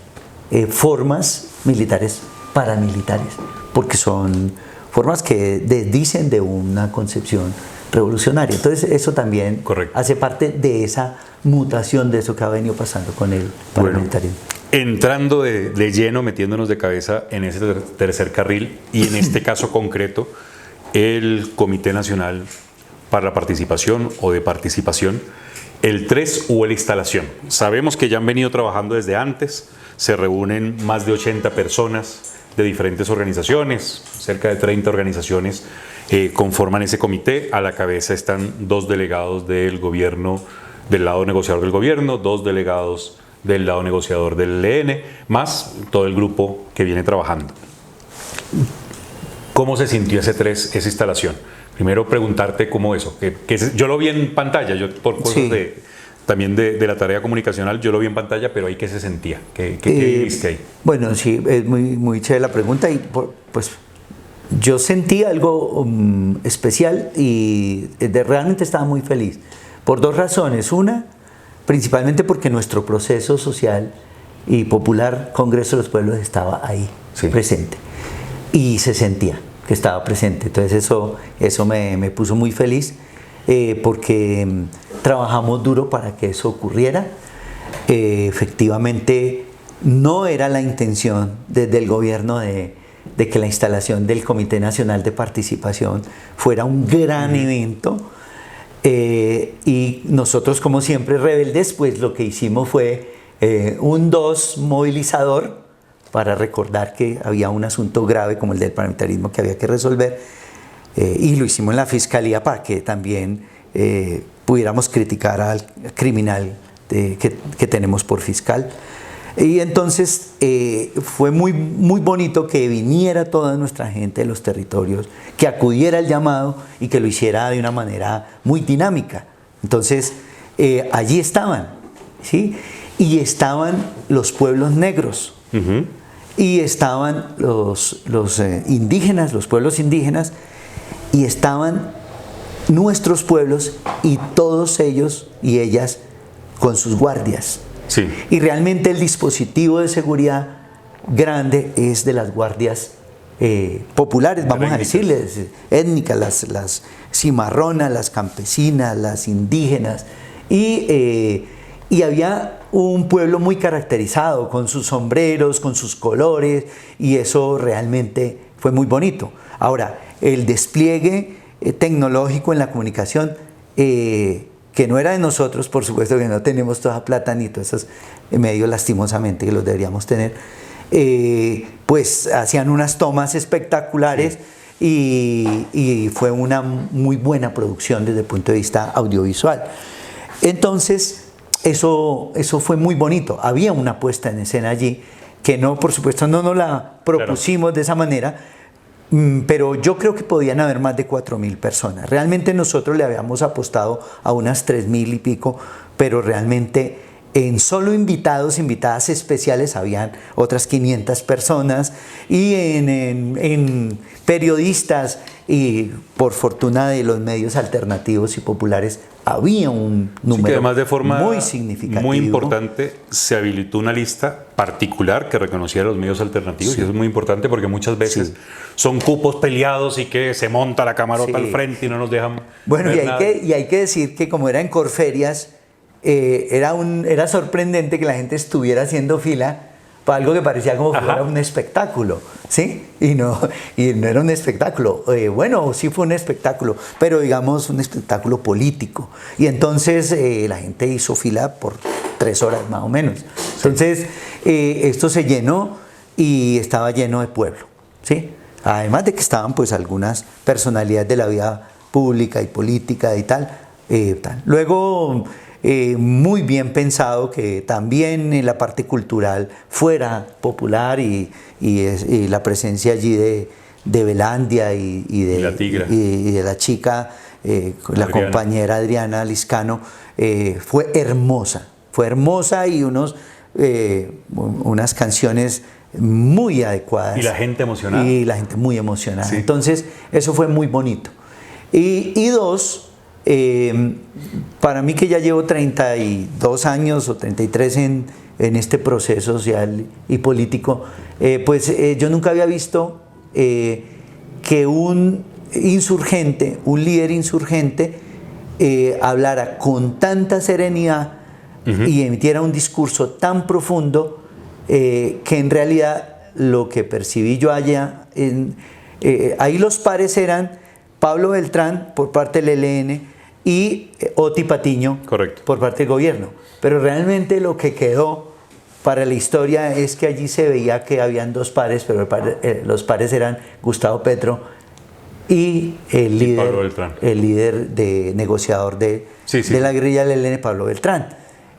formas militares paramilitares, porque son formas que desdicen de una concepción revolucionaria. Entonces eso también hace parte de esa mutación de eso que ha venido pasando con el paramilitarismo. Bueno, entrando de lleno, metiéndonos de cabeza en ese tercer carril y en este caso concreto, el Comité Nacional para la Participación o de Participación, el 3 hubo la instalación. Sabemos que ya han venido trabajando desde antes, se reúnen más de 80 personas de diferentes organizaciones, cerca de 30 organizaciones conforman ese comité. A la cabeza están 2 delegados del gobierno, del lado negociador del gobierno, 2 delegados del lado negociador del ELN, más todo el grupo que viene trabajando. ¿Cómo se sintió esa instalación? Primero preguntarte cómo eso, yo lo vi en pantalla, yo por cosas también de la tarea comunicacional, yo lo vi en pantalla, pero ahí ¿qué se sentía? ¿Qué viste ahí? Bueno, sí, es muy chévere la pregunta y pues yo sentí algo especial y realmente estaba muy feliz por 2 razones. Una, principalmente porque nuestro proceso social y popular Congreso de los Pueblos estaba ahí, presente, y se sentía que estaba presente. Entonces eso me puso muy feliz porque trabajamos duro para que eso ocurriera. Efectivamente no era la intención desde el gobierno de que la instalación del Comité Nacional de Participación fuera un gran evento, y nosotros, como siempre rebeldes, pues lo que hicimos fue un 2 movilizador para recordar que había un asunto grave como el del paramilitarismo que había que resolver, y lo hicimos en la Fiscalía para que también pudiéramos criticar al criminal que tenemos por fiscal. Y entonces fue muy bonito que viniera toda nuestra gente de los territorios, que acudiera al llamado y que lo hiciera de una manera muy dinámica. Entonces allí estaban, ¿sí? Y estaban los pueblos negros, y estaban los indígenas, los pueblos indígenas, y estaban nuestros pueblos y todos ellos y ellas con sus guardias. Sí. Y realmente el dispositivo de seguridad grande es de las guardias populares, vamos a decirles, étnicas, las cimarronas, las campesinas, las indígenas, y había un pueblo muy caracterizado con sus sombreros, con sus colores, y eso realmente fue muy bonito. Ahora, el despliegue tecnológico en la comunicación que no era de nosotros, por supuesto que no tenemos toda plata ni todos esos medios lastimosamente que los deberíamos tener, pues hacían unas tomas espectaculares y fue una muy buena producción desde el punto de vista audiovisual. Entonces, eso fue muy bonito. Había una puesta en escena allí que no, por supuesto, no nos la propusimos de esa manera, pero yo creo que podían haber más de 4.000 personas. Realmente nosotros le habíamos apostado a unas 3.000 y pico, pero realmente en solo invitadas especiales habían otras 500 personas, y en periodistas y por fortuna de los medios alternativos y populares había un número que además de forma muy significativo. Muy importante, se habilitó una lista particular que reconociera los medios alternativos, y eso es muy importante porque muchas veces son cupos peleados y que se monta la camarota al frente y no nos dejan ver nada. Y hay que decir que como era en Corferias, era sorprendente que la gente estuviera haciendo fila para algo que parecía como si fuera un espectáculo, ¿sí? Y no era un espectáculo. Bueno, sí fue un espectáculo, pero digamos un espectáculo político. Y entonces la gente hizo fila por 3 horas más o menos. Entonces esto se llenó y estaba lleno de pueblo, ¿sí? Además de que estaban pues algunas personalidades de la vida pública y política y tal. Luego, muy bien pensado que también en la parte cultural fuera popular y la presencia allí de Belandia y de la chica, la compañera Adriana Liscano, fue hermosa y unas canciones muy adecuadas. Y la gente emocionada. Y la gente muy emocionada. Sí. Entonces, eso fue muy bonito. Y dos, para mí que ya llevo 32 años o 33 en este proceso social y político, pues yo nunca había visto que un insurgente, un líder insurgente, hablara con tanta serenidad y emitiera un discurso tan profundo, que en realidad lo que percibí yo allá, ahí los pares eran Pablo Beltrán por parte del ELN y Oti Patiño. Correcto. Por parte del gobierno. Pero realmente lo que quedó para la historia es que allí se veía que habían 2 pares, pero los pares eran Gustavo Petro y el líder negociador de la guerrilla del ELN, Pablo Beltrán.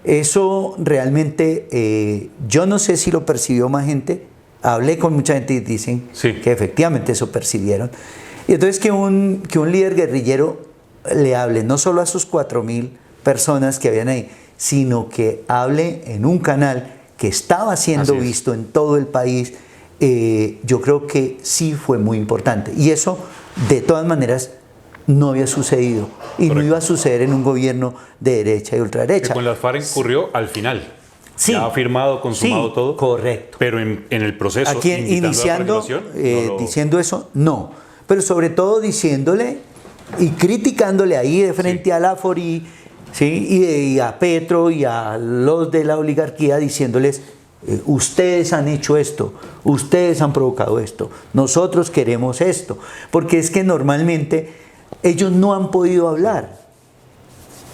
Eso realmente, yo no sé si lo percibió más gente. Hablé con mucha gente y dicen que efectivamente eso percibieron. Y entonces que un líder guerrillero le hable no solo a sus 4.000 personas que habían ahí, sino que hable en un canal que estaba siendo visto en todo el país, yo creo que sí fue muy importante. Y eso, de todas maneras, no había sucedido. Y no iba a suceder en un gobierno de derecha y ultraderecha. Que con las FARC ocurrió al final. Sí. Ya ha firmado, consumado todo. Correcto. Pero en el proceso, aquí iniciando, diciendo eso, no. Pero sobre todo diciéndole y criticándole ahí de frente a la Afori, ¿sí? y a Petro y a los de la oligarquía, diciéndoles: ustedes han hecho esto, ustedes han provocado esto, nosotros queremos esto. Porque es que normalmente ellos no han podido hablar,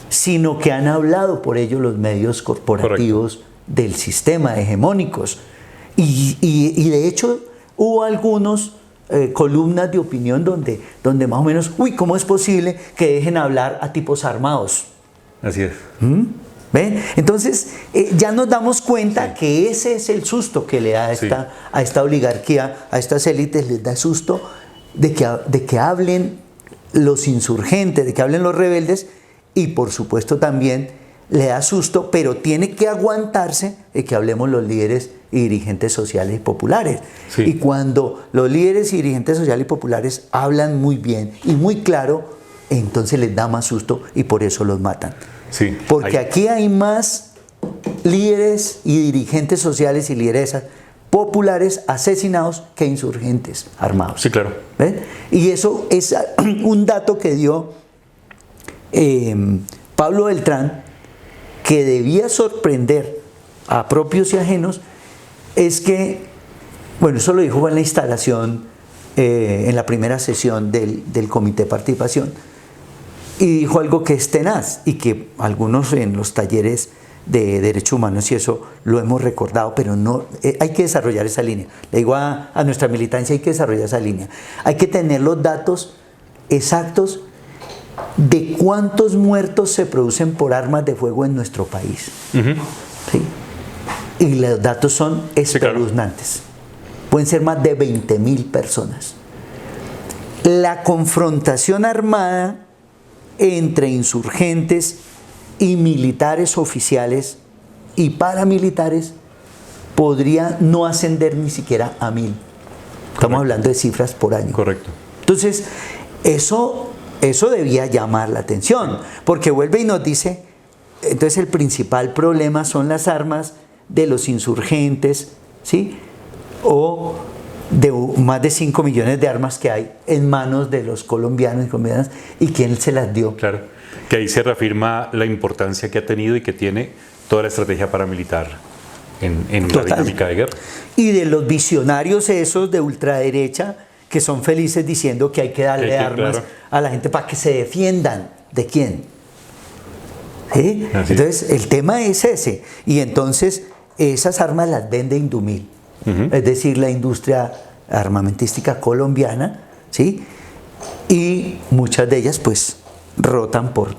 sino que han hablado por ellos los medios corporativos del sistema hegemónicos. Y de hecho hubo algunos columnas de opinión donde más o menos, ¿cómo es posible que dejen hablar a tipos armados? Así es. ¿Ven? Entonces ya nos damos cuenta que ese es el susto que le da a esta oligarquía, a estas élites, les da susto de que hablen los insurgentes, de que hablen los rebeldes, y por supuesto también le da susto, pero tiene que aguantarse de que hablemos los líderes y dirigentes sociales y populares. Y cuando los líderes y dirigentes sociales y populares hablan muy bien y muy claro, entonces les da más susto y por eso los matan. Porque aquí hay más líderes y dirigentes sociales y lideresas populares asesinados que insurgentes armados. Sí, claro. ¿Ven? Y eso es un dato que dio Pablo Beltrán, que debía sorprender a propios y ajenos. Es que, bueno, eso lo dijo en la instalación, en la primera sesión del Comité de Participación, y dijo algo que es tenaz y que algunos en los talleres de derechos humanos y eso lo hemos recordado, pero no, hay que desarrollar esa línea. Le digo a nuestra militancia, hay que desarrollar esa línea. Hay que tener los datos exactos de cuántos muertos se producen por armas de fuego en nuestro país. ¿Sí? Y los datos son espeluznantes. Sí, claro. Pueden ser más de 20.000 personas. La confrontación armada entre insurgentes y militares oficiales y paramilitares podría no ascender ni siquiera a 1.000. Estamos hablando de cifras por año. Correcto. Entonces, eso debía llamar la atención, porque vuelve y nos dice, entonces el principal problema son las armas de los insurgentes, ¿sí? O de más de 5 millones de armas que hay en manos de los colombianos y colombianas, y quién se las dio. Claro, que ahí se reafirma la importancia que ha tenido y que tiene toda la estrategia paramilitar en la dinámica de guerra. Y de los visionarios esos de ultraderecha que son felices diciendo que hay que darle armas, claro, a la gente para que se defiendan. ¿De quién? ¿Sí? Entonces, el tema es ese. Y entonces, esas armas las vende Indumil. Es decir, la industria armamentística colombiana, ¿sí? Y muchas de ellas, pues, rotan por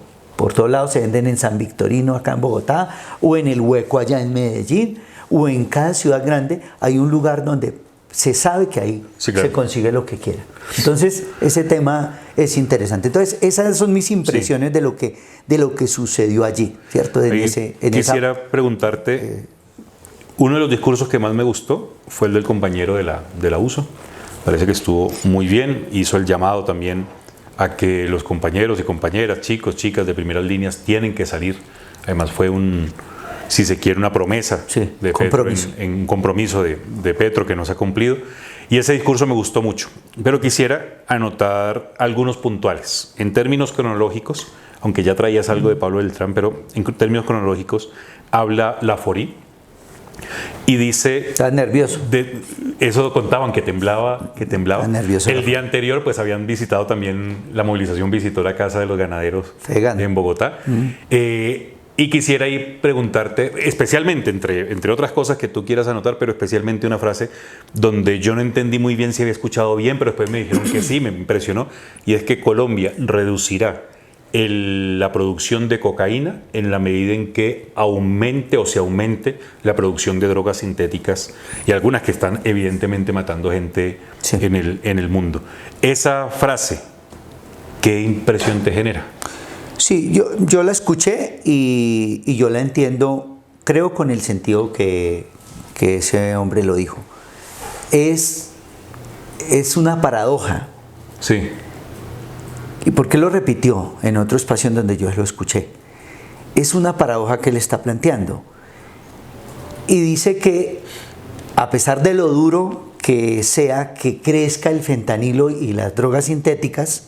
todos lados, se venden en San Victorino, acá en Bogotá, o en El Hueco, allá en Medellín, o en cada ciudad grande hay un lugar donde se sabe que ahí se consigue lo que quiera. Entonces, ese tema es interesante. Entonces, esas son mis impresiones de lo que sucedió allí, ¿cierto? Quisiera preguntarte, uno de los discursos que más me gustó fue el del compañero de la USO. Parece que estuvo muy bien, hizo el llamado también a que los compañeros y compañeras, chicos, chicas de primeras líneas tienen que salir. Además fue si se quiere, una promesa de compromiso. Petro, en un compromiso de Petro que no se ha cumplido. Y ese discurso me gustó mucho. Pero quisiera anotar algunos puntuales. En términos cronológicos, aunque ya traías algo de Pablo Beltrán, pero en términos cronológicos, habla Laforí y dice... Estás nervioso. Eso contaban, que temblaba. Estás nervioso. El día anterior, pues habían visitado también, la movilización visitó la casa de los ganaderos en Bogotá. Y quisiera ahí preguntarte, especialmente, entre otras cosas que tú quieras anotar, pero especialmente una frase donde yo no entendí muy bien si había escuchado bien, pero después me dijeron que sí, me impresionó, y es que Colombia reducirá la producción de cocaína en la medida en que se aumente la producción de drogas sintéticas, y algunas que están evidentemente matando gente en el mundo. Esa frase, ¿qué impresión te genera? Sí, yo la escuché y yo la entiendo, creo, con el sentido que ese hombre lo dijo. Es una paradoja. Sí. ¿Y por qué lo repitió en otro espacio en donde yo lo escuché? Es una paradoja que él está planteando. Y dice que a pesar de lo duro que sea que crezca el fentanilo y las drogas sintéticas,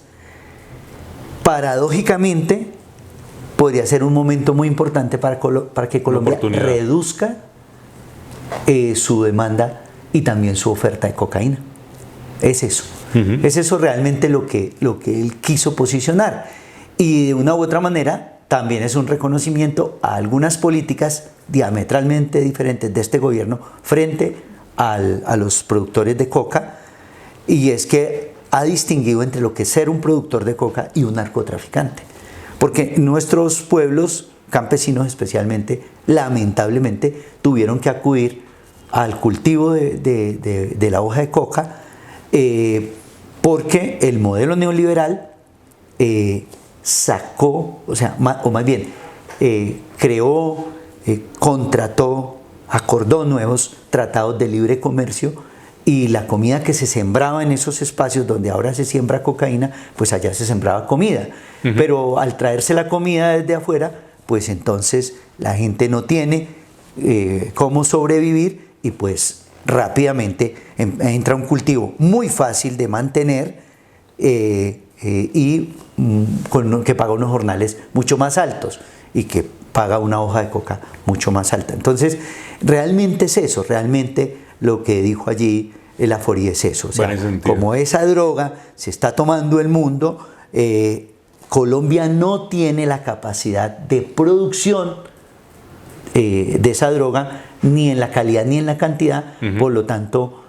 paradójicamente podría ser un momento muy importante para que Colombia reduzca su demanda y también su oferta de cocaína. Es eso. Es eso realmente lo que él quiso posicionar. Y de una u otra manera también es un reconocimiento a algunas políticas diametralmente diferentes de este gobierno frente a los productores de coca, y es que ha distinguido entre lo que es ser un productor de coca y un narcotraficante. Porque nuestros pueblos campesinos especialmente, lamentablemente, tuvieron que acudir al cultivo de la hoja de coca porque el modelo neoliberal creó, contrató, acordó nuevos tratados de libre comercio, y la comida que se sembraba en esos espacios donde ahora se siembra cocaína, pues allá se sembraba comida. Pero al traerse la comida desde afuera, pues entonces la gente no tiene cómo sobrevivir, y pues rápidamente entra un cultivo muy fácil de mantener y que paga unos jornales mucho más altos y que paga una hoja de coca mucho más alta. Entonces, realmente es eso, realmente lo que dijo allí Laforí es eso. O sea, como esa droga se está tomando el mundo, Colombia no tiene la capacidad de producción de esa droga, ni en la calidad ni en la cantidad, por lo tanto,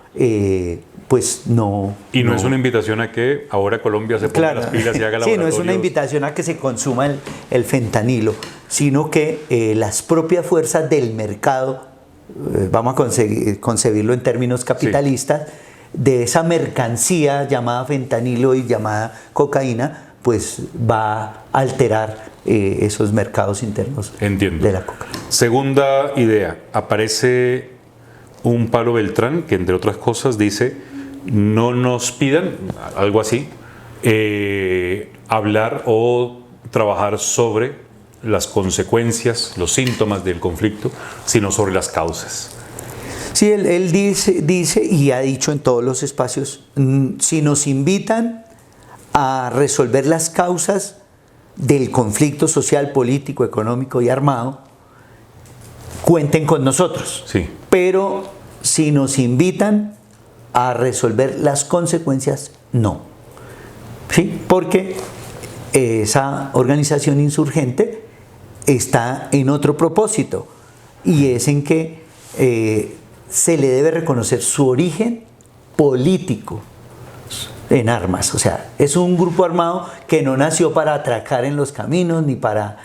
pues no... Y no es una invitación a que ahora Colombia se ponga las pilas y haga laboratorios. Sí, no es una invitación a que se consuma el fentanilo, sino que las propias fuerzas del mercado, vamos a concebirlo en términos capitalistas, de esa mercancía llamada fentanilo y llamada cocaína, pues va a alterar esos mercados internos. Entiendo. De la coca. Segunda idea, aparece un Pablo Beltrán que, entre otras cosas, dice: no nos pidan, algo así, hablar o trabajar sobre las consecuencias, los síntomas del conflicto, sino sobre las causas. Sí, él dice y ha dicho en todos los espacios, si nos invitan a resolver las causas del conflicto social, político, económico y armado, cuenten con nosotros. Sí. Pero si nos invitan a resolver las consecuencias, no. ¿Sí? Porque esa organización insurgente está en otro propósito, y es en que se le debe reconocer su origen político en armas. O sea, es un grupo armado que no nació para atracar en los caminos, ni para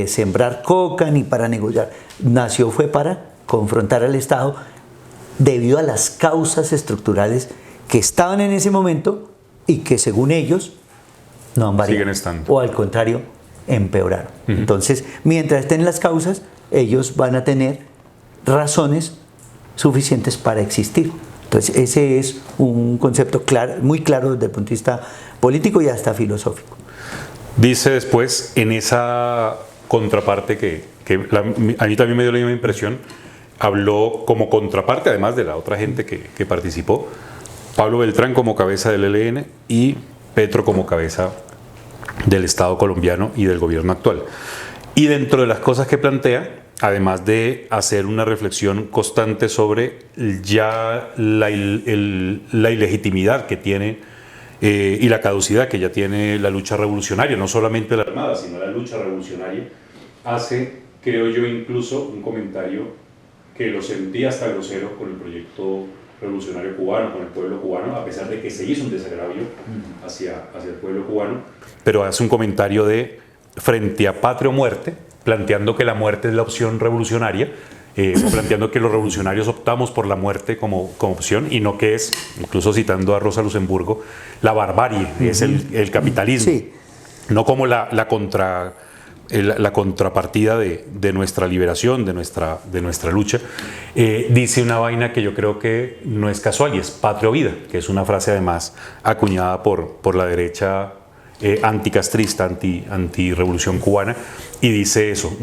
sembrar coca, ni para negociar. Nació fue para confrontar al Estado debido a las causas estructurales que estaban en ese momento y que, según ellos, no han variado. Siguen estando. O al contrario, empeoraron. Entonces, mientras estén las causas, ellos van a tener razones suficientes para existir. Entonces, ese es un concepto muy claro desde el punto de vista político y hasta filosófico. Dice después, en esa contraparte que a mí también me dio la misma impresión, habló como contraparte, además de la otra gente que participó, Pablo Beltrán como cabeza del ELN y Petro como cabeza del Estado colombiano y del gobierno actual. Y dentro de las cosas que plantea, además de hacer una reflexión constante sobre ya la ilegitimidad que tiene y la caducidad que ya tiene la lucha revolucionaria, no solamente la armada, sino la lucha revolucionaria, hace, creo yo, incluso un comentario que lo sentí hasta grosero con el proyecto revolucionario cubano, con el pueblo cubano, a pesar de que se hizo un desagravio hacia el pueblo cubano, pero hace un comentario de frente a patria o muerte, planteando que la muerte es la opción revolucionaria, o planteando que los revolucionarios optamos por la muerte como opción, y no que es, incluso citando a Rosa Luxemburgo, la barbarie, es el capitalismo, Sí. no como la contrapartida de nuestra liberación, de nuestra lucha. Dice una vaina que yo creo que no es casual, y es patria o vida, que es una frase además acuñada por la derecha anticastrista, anti-revolución cubana, y dice eso,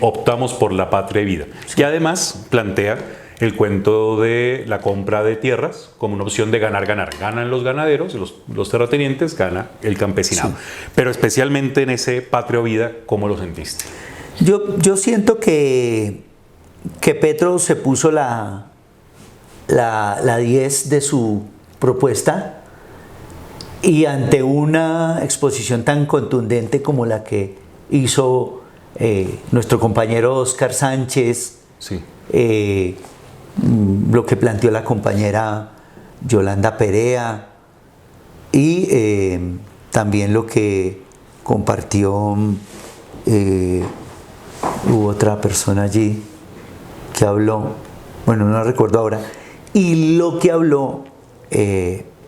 optamos por la patria y vida. Y además plantea el cuento de la compra de tierras como una opción de ganar. Ganan los ganaderos, los terratenientes, gana el campesinado. Sí. Pero especialmente en ese patria o vida, ¿cómo lo sentiste? Yo siento que Petro se puso la 10 de su propuesta, y ante una exposición tan contundente como la que hizo nuestro compañero Óscar Sánchez, sí. Lo que planteó la compañera Yolanda Perea, y también lo que compartió hubo otra persona allí que habló, bueno, no recuerdo ahora, y lo que habló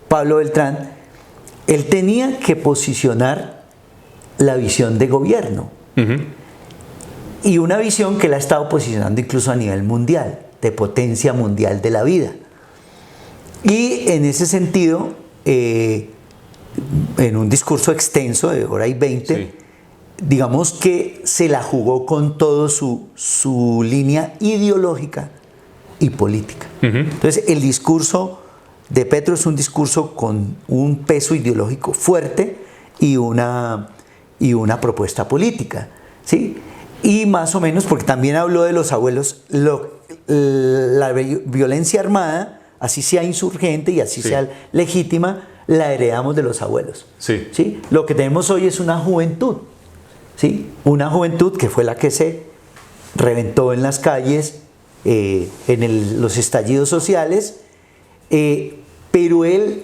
Pablo Beltrán. Él tenía que posicionar la visión de gobierno, y una visión que él ha estado posicionando incluso a nivel mundial, de potencia mundial de la vida. Y en ese sentido, en un discurso extenso de hora y 20, sí, digamos que se la jugó con todo su línea ideológica y política. Entonces, el discurso de Petro es un discurso con un peso ideológico fuerte y una propuesta política, ¿sí? Y más o menos, porque también habló de los abuelos, la violencia armada, así sea insurgente y así, sí, sea legítima, la heredamos de los abuelos. Sí. ¿Sí? Lo que tenemos hoy es una juventud, ¿sí? Una juventud que fue la que se reventó en las calles, los estallidos sociales, pero él,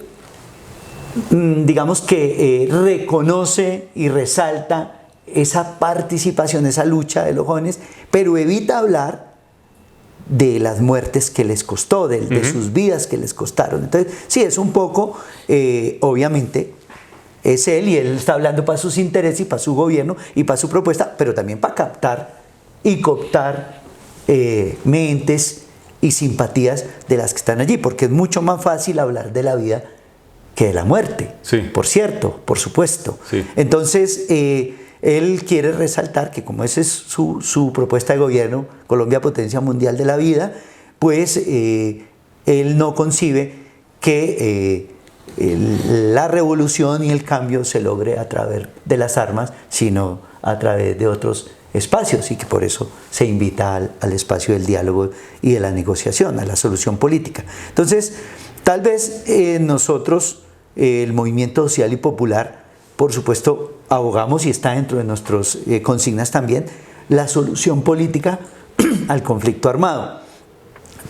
digamos que reconoce y resalta esa participación, esa lucha de los jóvenes, pero evita hablar de las muertes que les costó, de sus vidas que les costaron. Entonces, sí, es un poco, obviamente, es él y él está hablando para sus intereses y para su gobierno y para su propuesta, pero también para captar y cooptar mentes y simpatías de las que están allí, porque es mucho más fácil hablar de la vida que de la muerte, sí. Por cierto, por supuesto. Sí. Entonces, él quiere resaltar que como esa es su propuesta de gobierno, Colombia Potencia Mundial de la Vida, pues él no concibe que la revolución y el cambio se logre a través de las armas, sino a través de otros espacios, y que por eso se invita al espacio del diálogo y de la negociación, a la solución política. Entonces, tal vez nosotros, el movimiento social y popular, por supuesto, abogamos, y está dentro de nuestras consignas también, la solución política al conflicto armado.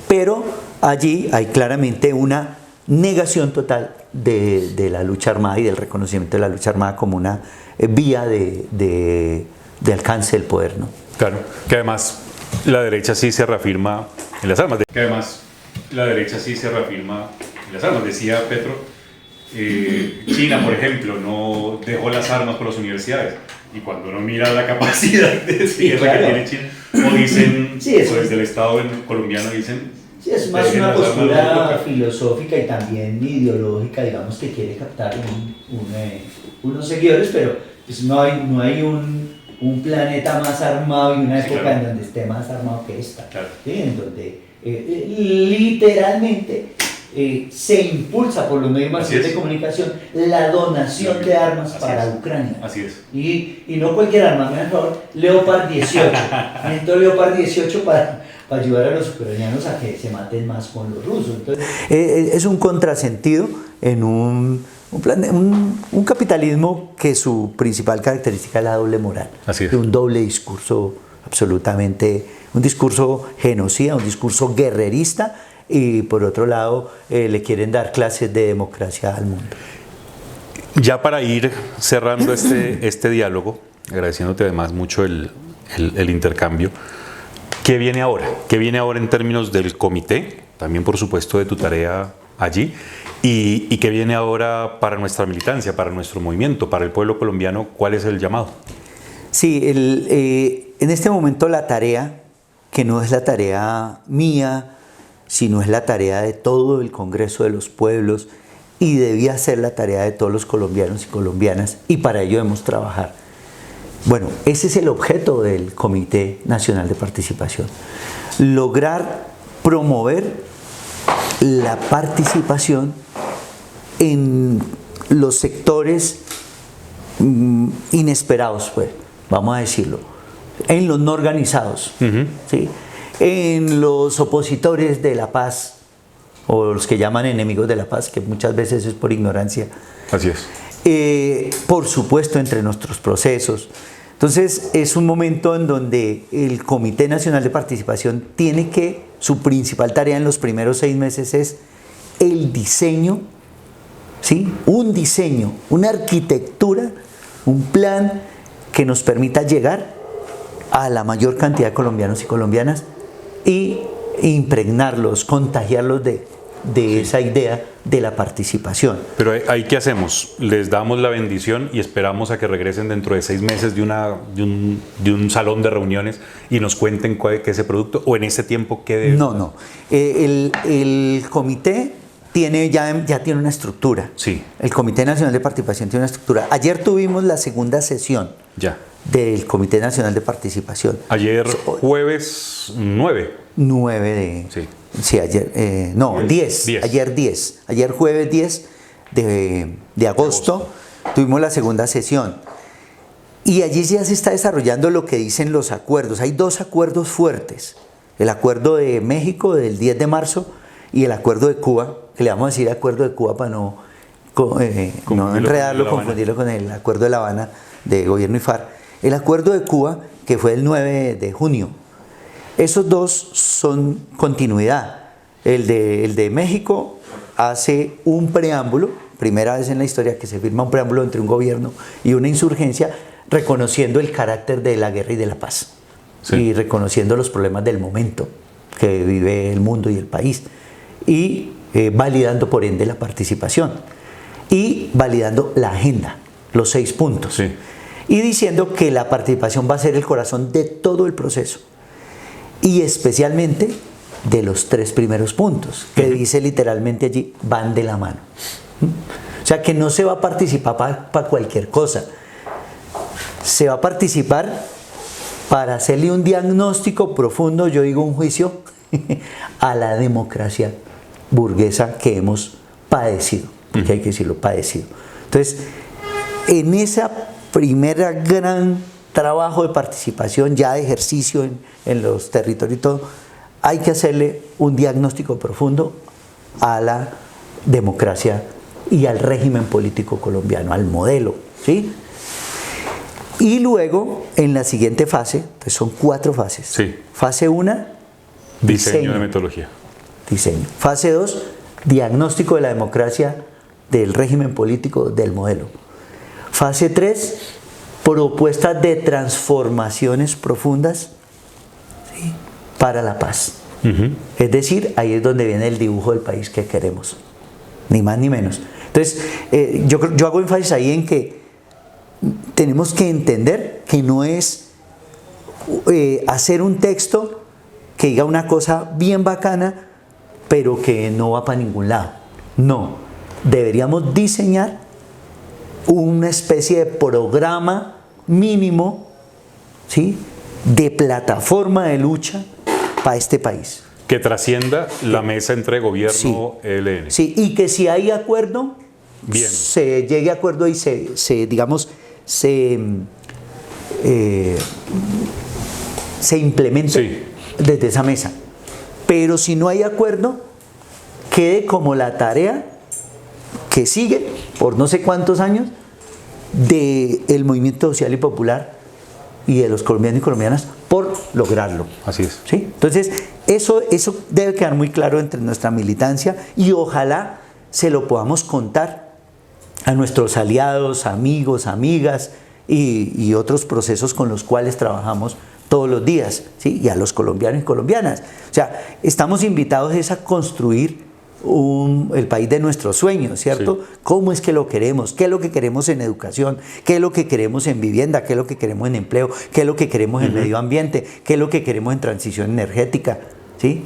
Pero allí hay claramente una negación total de la lucha armada y del reconocimiento de la lucha armada como una vía de alcance del poder, ¿no? Claro, que además la derecha sí se reafirma en las armas. Decía Petro, China, por ejemplo, no dejó las armas por las universidades. Y cuando uno mira la capacidad de guerra que tiene China, o dicen, sí, eso, desde el Estado colombiano dicen... Sí, es más una postura filosófica y también ideológica, digamos, que quiere captar unos seguidores, pero pues no hay un planeta más armado y una época, claro, en donde esté más armado que esta, claro, ¿sí? En donde literalmente se impulsa por los medios masivos de comunicación la donación de armas para Ucrania. Así es. Y no cualquier arma, mejor Leopard 18. Necesito Leopard 18 para ayudar a los ucranianos a que se maten más con los rusos. Entonces, es un contrasentido en un capitalismo que su principal característica es la doble moral. Así es. Un doble discurso, absolutamente, un discurso genocida, un discurso guerrerista, y por otro lado le quieren dar clases de democracia al mundo. Ya para ir cerrando este diálogo, agradeciéndote además mucho el intercambio, ¿qué viene ahora? ¿Qué viene ahora en términos del comité? También, por supuesto, de tu tarea allí. ¿Y qué viene ahora para nuestra militancia, para nuestro movimiento, para el pueblo colombiano? ¿Cuál es el llamado? Sí, en este momento la tarea, que no es la tarea mía, sino es la tarea de todo el Congreso de los Pueblos, y debía ser la tarea de todos los colombianos y colombianas, y para ello debemos trabajar. Bueno, ese es el objeto del Comité Nacional de Participación: lograr promover la participación en los sectores inesperados, pues, vamos a decirlo, en los no organizados, ¿sí? En los opositores de la paz, o los que llaman enemigos de la paz, que muchas veces es por ignorancia. Así es. Por supuesto, entre nuestros procesos. Entonces, es un momento en donde el Comité Nacional de Participación tiene que, su principal tarea en los primeros 6 meses es el diseño, ¿sí? Un diseño, una arquitectura, un plan que nos permita llegar a la mayor cantidad de colombianos y colombianas y impregnarlos, contagiarlos de esa idea de la participación. Pero ahí, ¿qué hacemos? ¿Les damos la bendición y esperamos a que regresen dentro de 6 meses de un salón de reuniones y nos cuenten qué es ese producto? ¿O en ese tiempo qué debe? No. El comité ya tiene una estructura. Sí. El Comité Nacional de Participación tiene una estructura. Ayer tuvimos la segunda sesión del Comité Nacional de Participación. Ayer jueves 9. 9 de... Sí. Sí, ayer... no, 10. Ayer 10. Ayer jueves 10 de agosto tuvimos la segunda sesión. Y allí ya se está desarrollando lo que dicen los acuerdos. Hay 2 acuerdos fuertes. El acuerdo de México del 10 de marzo y el acuerdo de Cuba, que le vamos a decir acuerdo de Cuba para no no enredarlo, confundirlo con el Acuerdo de La Habana de Gobierno y FARC. El Acuerdo de Cuba, que fue el 9 de junio. Esos dos son continuidad. El de México hace un preámbulo, primera vez en la historia que se firma un preámbulo entre un gobierno y una insurgencia, reconociendo el carácter de la guerra y de la paz. Sí. Y reconociendo los problemas del momento que vive el mundo y el país. Y validando por ende la participación. Y validando la agenda, los 6 puntos. Sí. Y diciendo que la participación va a ser el corazón de todo el proceso. Y especialmente de los 3 primeros puntos, que dice literalmente allí, van de la mano. O sea, que no se va a participar para cualquier cosa. Se va a participar para hacerle un diagnóstico profundo, yo digo un juicio, a la democracia burguesa que hemos padecido, porque hay que decirlo, padecido. Entonces, en esa primera gran trabajo de participación, ya de ejercicio en los territorios y todo, hay que hacerle un diagnóstico profundo a la democracia y al régimen político colombiano, al modelo, ¿sí? Y luego, en la siguiente fase, pues son 4 fases. Sí. Fase 1, diseño de metodología. Diseño. Fase 2, diagnóstico de la democracia, del régimen político, del modelo. Fase 3, propuestas de transformaciones profundas, ¿sí?, para la paz. Es decir, ahí es donde viene el dibujo del país que queremos, ni más ni menos. Entonces, yo hago énfasis ahí en que tenemos que entender que no es hacer un texto que diga una cosa bien bacana, pero que no va para ningún lado. No, deberíamos diseñar una especie de programa mínimo, ¿sí?, de plataforma de lucha para este país. Que trascienda la mesa entre gobierno y ELN. Sí, y que si hay acuerdo, bien, se llegue a acuerdo y se implemente desde esa mesa. Pero si no hay acuerdo, quede como la tarea que sigue por no sé cuántos años del movimiento social y popular y de los colombianos y colombianas por lograrlo. Así es. ¿Sí? Entonces, eso debe quedar muy claro entre nuestra militancia y ojalá se lo podamos contar a nuestros aliados, amigos, amigas y otros procesos con los cuales trabajamos todos los días, ¿sí?, y a los colombianos y colombianas. O sea, estamos invitados a construir el país de nuestros sueños, ¿cierto? Sí. ¿Cómo es que lo queremos? ¿Qué es lo que queremos en educación? ¿Qué es lo que queremos en vivienda? ¿Qué es lo que queremos en empleo? ¿Qué es lo que queremos en medio ambiente? ¿Qué es lo que queremos en transición energética? ¿Sí?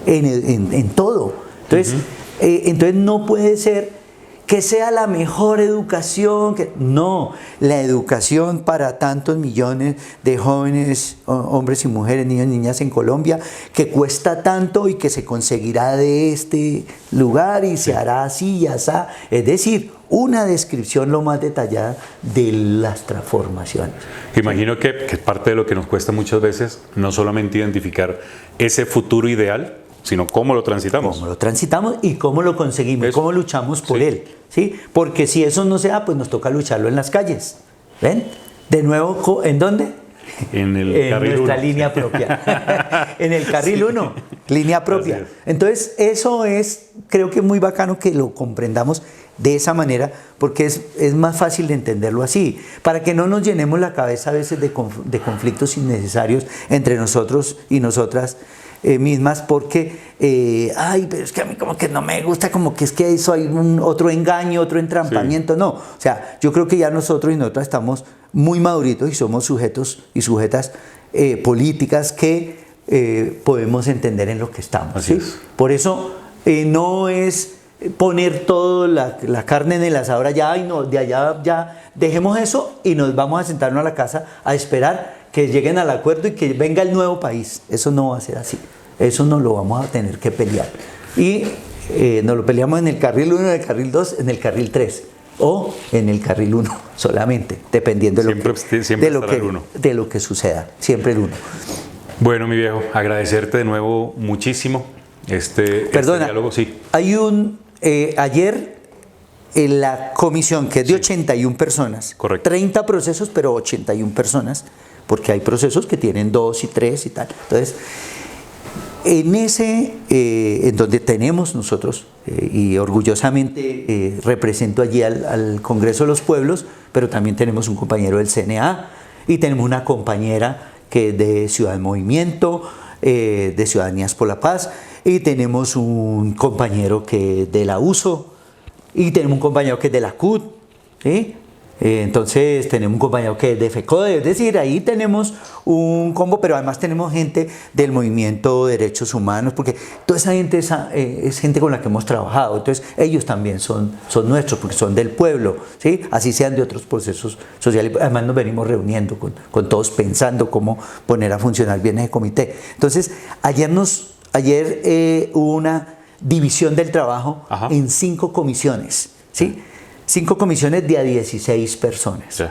En todo. Entonces, entonces no puede ser que sea la mejor educación, no, la educación para tantos millones de jóvenes, hombres y mujeres, niños y niñas en Colombia, que cuesta tanto y que se conseguirá de este lugar y se hará así y así. Es decir, una descripción lo más detallada de las transformaciones. Imagino que parte de lo que nos cuesta muchas veces, no solamente identificar ese futuro ideal, sino cómo lo transitamos. Cómo lo transitamos y cómo lo conseguimos, cómo luchamos por él, ¿sí? Porque si eso no se da, pues nos toca lucharlo en las calles. ¿Ven? De nuevo, ¿en dónde? En nuestra línea propia. En el carril 1, línea propia. Entonces, eso es, creo que es muy bacano que lo comprendamos de esa manera, porque es más fácil de entenderlo así, para que no nos llenemos la cabeza a veces de conflictos innecesarios entre nosotros y nosotras mismas, porque pero es que a mí como que no me gusta, como que es que eso hay otro engaño, otro entrampamiento. No, o sea, yo creo que ya nosotros y nosotras estamos muy maduritos y somos sujetos y sujetas políticas que podemos entender en lo que estamos, ¿sí? Por eso no es poner toda la carne en el asador allá y no, de allá ya dejemos eso y nos vamos a sentarnos a la casa a esperar que lleguen al acuerdo y que venga el nuevo país. Eso no va a ser así. Eso nos lo vamos a tener que pelear. Y nos lo peleamos en el carril 1, en el carril 2, en el carril 3 o en el carril 1 solamente, dependiendo de lo que suceda. Siempre el 1. Bueno, mi viejo, agradecerte de nuevo muchísimo este Perdona, diálogo. Sí. Hay ayer en la comisión, que es de Sí. 81 personas, Correcto. 30 procesos, pero 81 personas, porque hay procesos que tienen 2 y 3 y tal. Entonces, en donde tenemos nosotros, y orgullosamente represento allí al Congreso de los Pueblos, pero también tenemos un compañero del CNA y tenemos una compañera que es de Ciudad en Movimiento, de Ciudadanías por la Paz, y tenemos un compañero que es de la USO, y tenemos un compañero que es de la CUT, ¿sí? Entonces tenemos un compañero que es de FECODE, es decir, ahí tenemos un combo, pero además tenemos gente del movimiento de derechos humanos, porque toda esa gente es gente con la que hemos trabajado, entonces ellos también son nuestros, porque son del pueblo, ¿sí? Así sean de otros procesos sociales, además nos venimos reuniendo con todos pensando cómo poner a funcionar bien ese comité. Entonces ayer hubo una división del trabajo Ajá. en 5 comisiones, ¿sí? 5 comisiones de a 16 personas. Sí.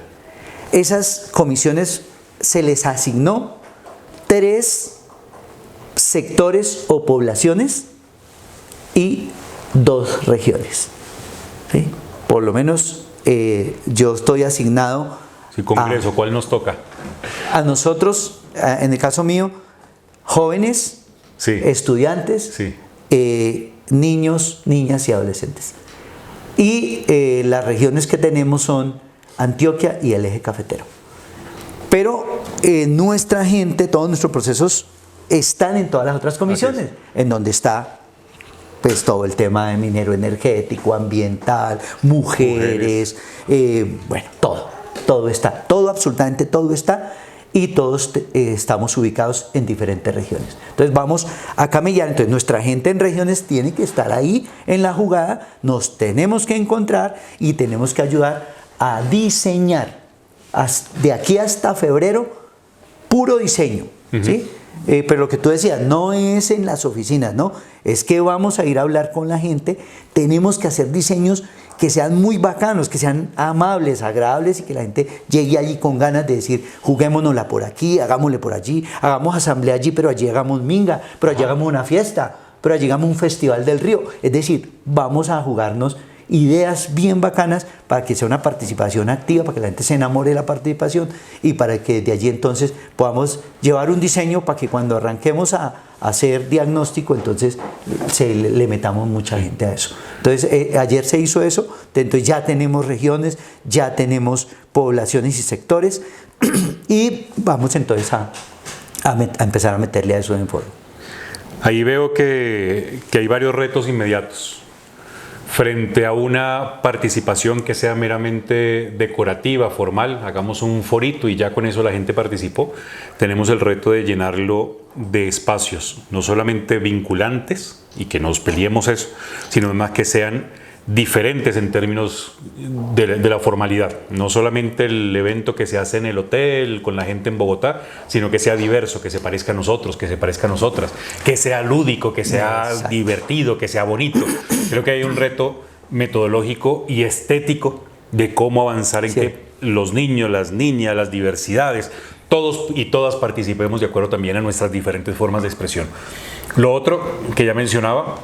Esas comisiones se les asignó 3 sectores o poblaciones y 2 regiones, ¿sí? Por lo menos yo estoy asignado Sí, Congreso, ¿cuál nos toca? a nosotros, en el caso mío, jóvenes, Sí. estudiantes, Sí. niños, niñas y adolescentes. Y las regiones que tenemos son Antioquia y el eje cafetero. Pero nuestra gente, todos nuestros procesos están en todas las otras comisiones, en donde está pues todo el tema de minero energético, ambiental, mujeres, bueno, todo está, todo, absolutamente todo está, y todos estamos ubicados en diferentes regiones. Entonces vamos a camellar, entonces nuestra gente en regiones tiene que estar ahí en la jugada, nos tenemos que encontrar y tenemos que ayudar a diseñar, de aquí hasta febrero, puro diseño, ¿sí? Pero lo que tú decías, no es en las oficinas, no, es que vamos a ir a hablar con la gente, tenemos que hacer diseños que sean muy bacanos, que sean amables, agradables y que la gente llegue allí con ganas de decir, juguémonosla por aquí, hagámosle por allí, hagamos asamblea allí, pero allí hagamos minga, pero allí hagamos una fiesta, pero allí hagamos un festival del río. Es decir, vamos a jugarnos ideas bien bacanas para que sea una participación activa, para que la gente se enamore de la participación y para que de allí entonces podamos llevar un diseño para que cuando arranquemos a hacer diagnóstico entonces le metamos mucha gente a eso. Entonces ayer se hizo eso, entonces ya tenemos regiones, ya tenemos poblaciones y sectores y vamos entonces a empezar a meterle a eso en forma. Ahí veo que hay varios retos inmediatos. Frente a una participación que sea meramente decorativa, formal, hagamos un forito y ya con eso la gente participó, tenemos el reto de llenarlo de espacios, no solamente vinculantes y que nos peleemos eso, sino además que sean diferentes en términos de la formalidad. No solamente el evento que se hace en el hotel con la gente en Bogotá, sino que sea diverso, que se parezca a nosotros, que se parezca a nosotras, que sea lúdico, que sea divertido, que sea bonito. Creo que hay un reto metodológico y estético de cómo avanzar en que los niños, las niñas, las diversidades, todos y todas participemos de acuerdo también a nuestras diferentes formas de expresión. Lo otro que ya mencionaba,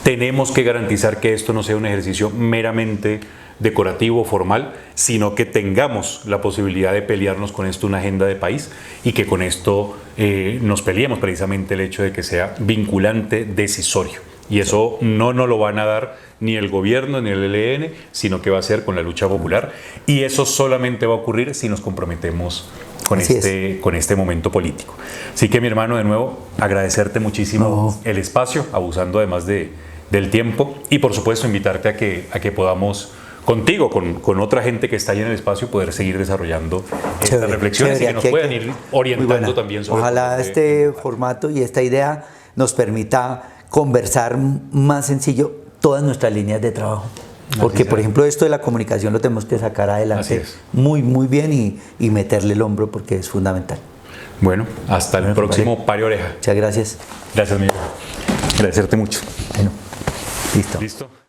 tenemos que garantizar que esto no sea un ejercicio meramente decorativo, formal, sino que tengamos la posibilidad de pelearnos con esto una agenda de país y que con esto nos peleemos precisamente el hecho de que sea vinculante, decisorio. Y eso no nos lo van a dar ni el gobierno ni el ELN, sino que va a ser con la lucha popular. Y eso solamente va a ocurrir si nos comprometemos con este momento político. Así que, mi hermano, de nuevo, agradecerte muchísimo el espacio, abusando además del tiempo, y por supuesto invitarte a que podamos contigo, con otra gente que está ahí en el espacio, poder seguir desarrollando estas reflexiones y que nos puedan ir orientando también sobre ojalá este formato y esta idea nos permita conversar más sencillo todas nuestras líneas de trabajo. Porque, por ejemplo, esto de la comunicación lo tenemos que sacar adelante muy, muy bien y meterle el hombro porque es fundamental. Bueno, hasta el próximo Pare Oreja. Muchas gracias. Gracias, amigo. Agradecerte mucho. Bueno, listo. ¿Listo?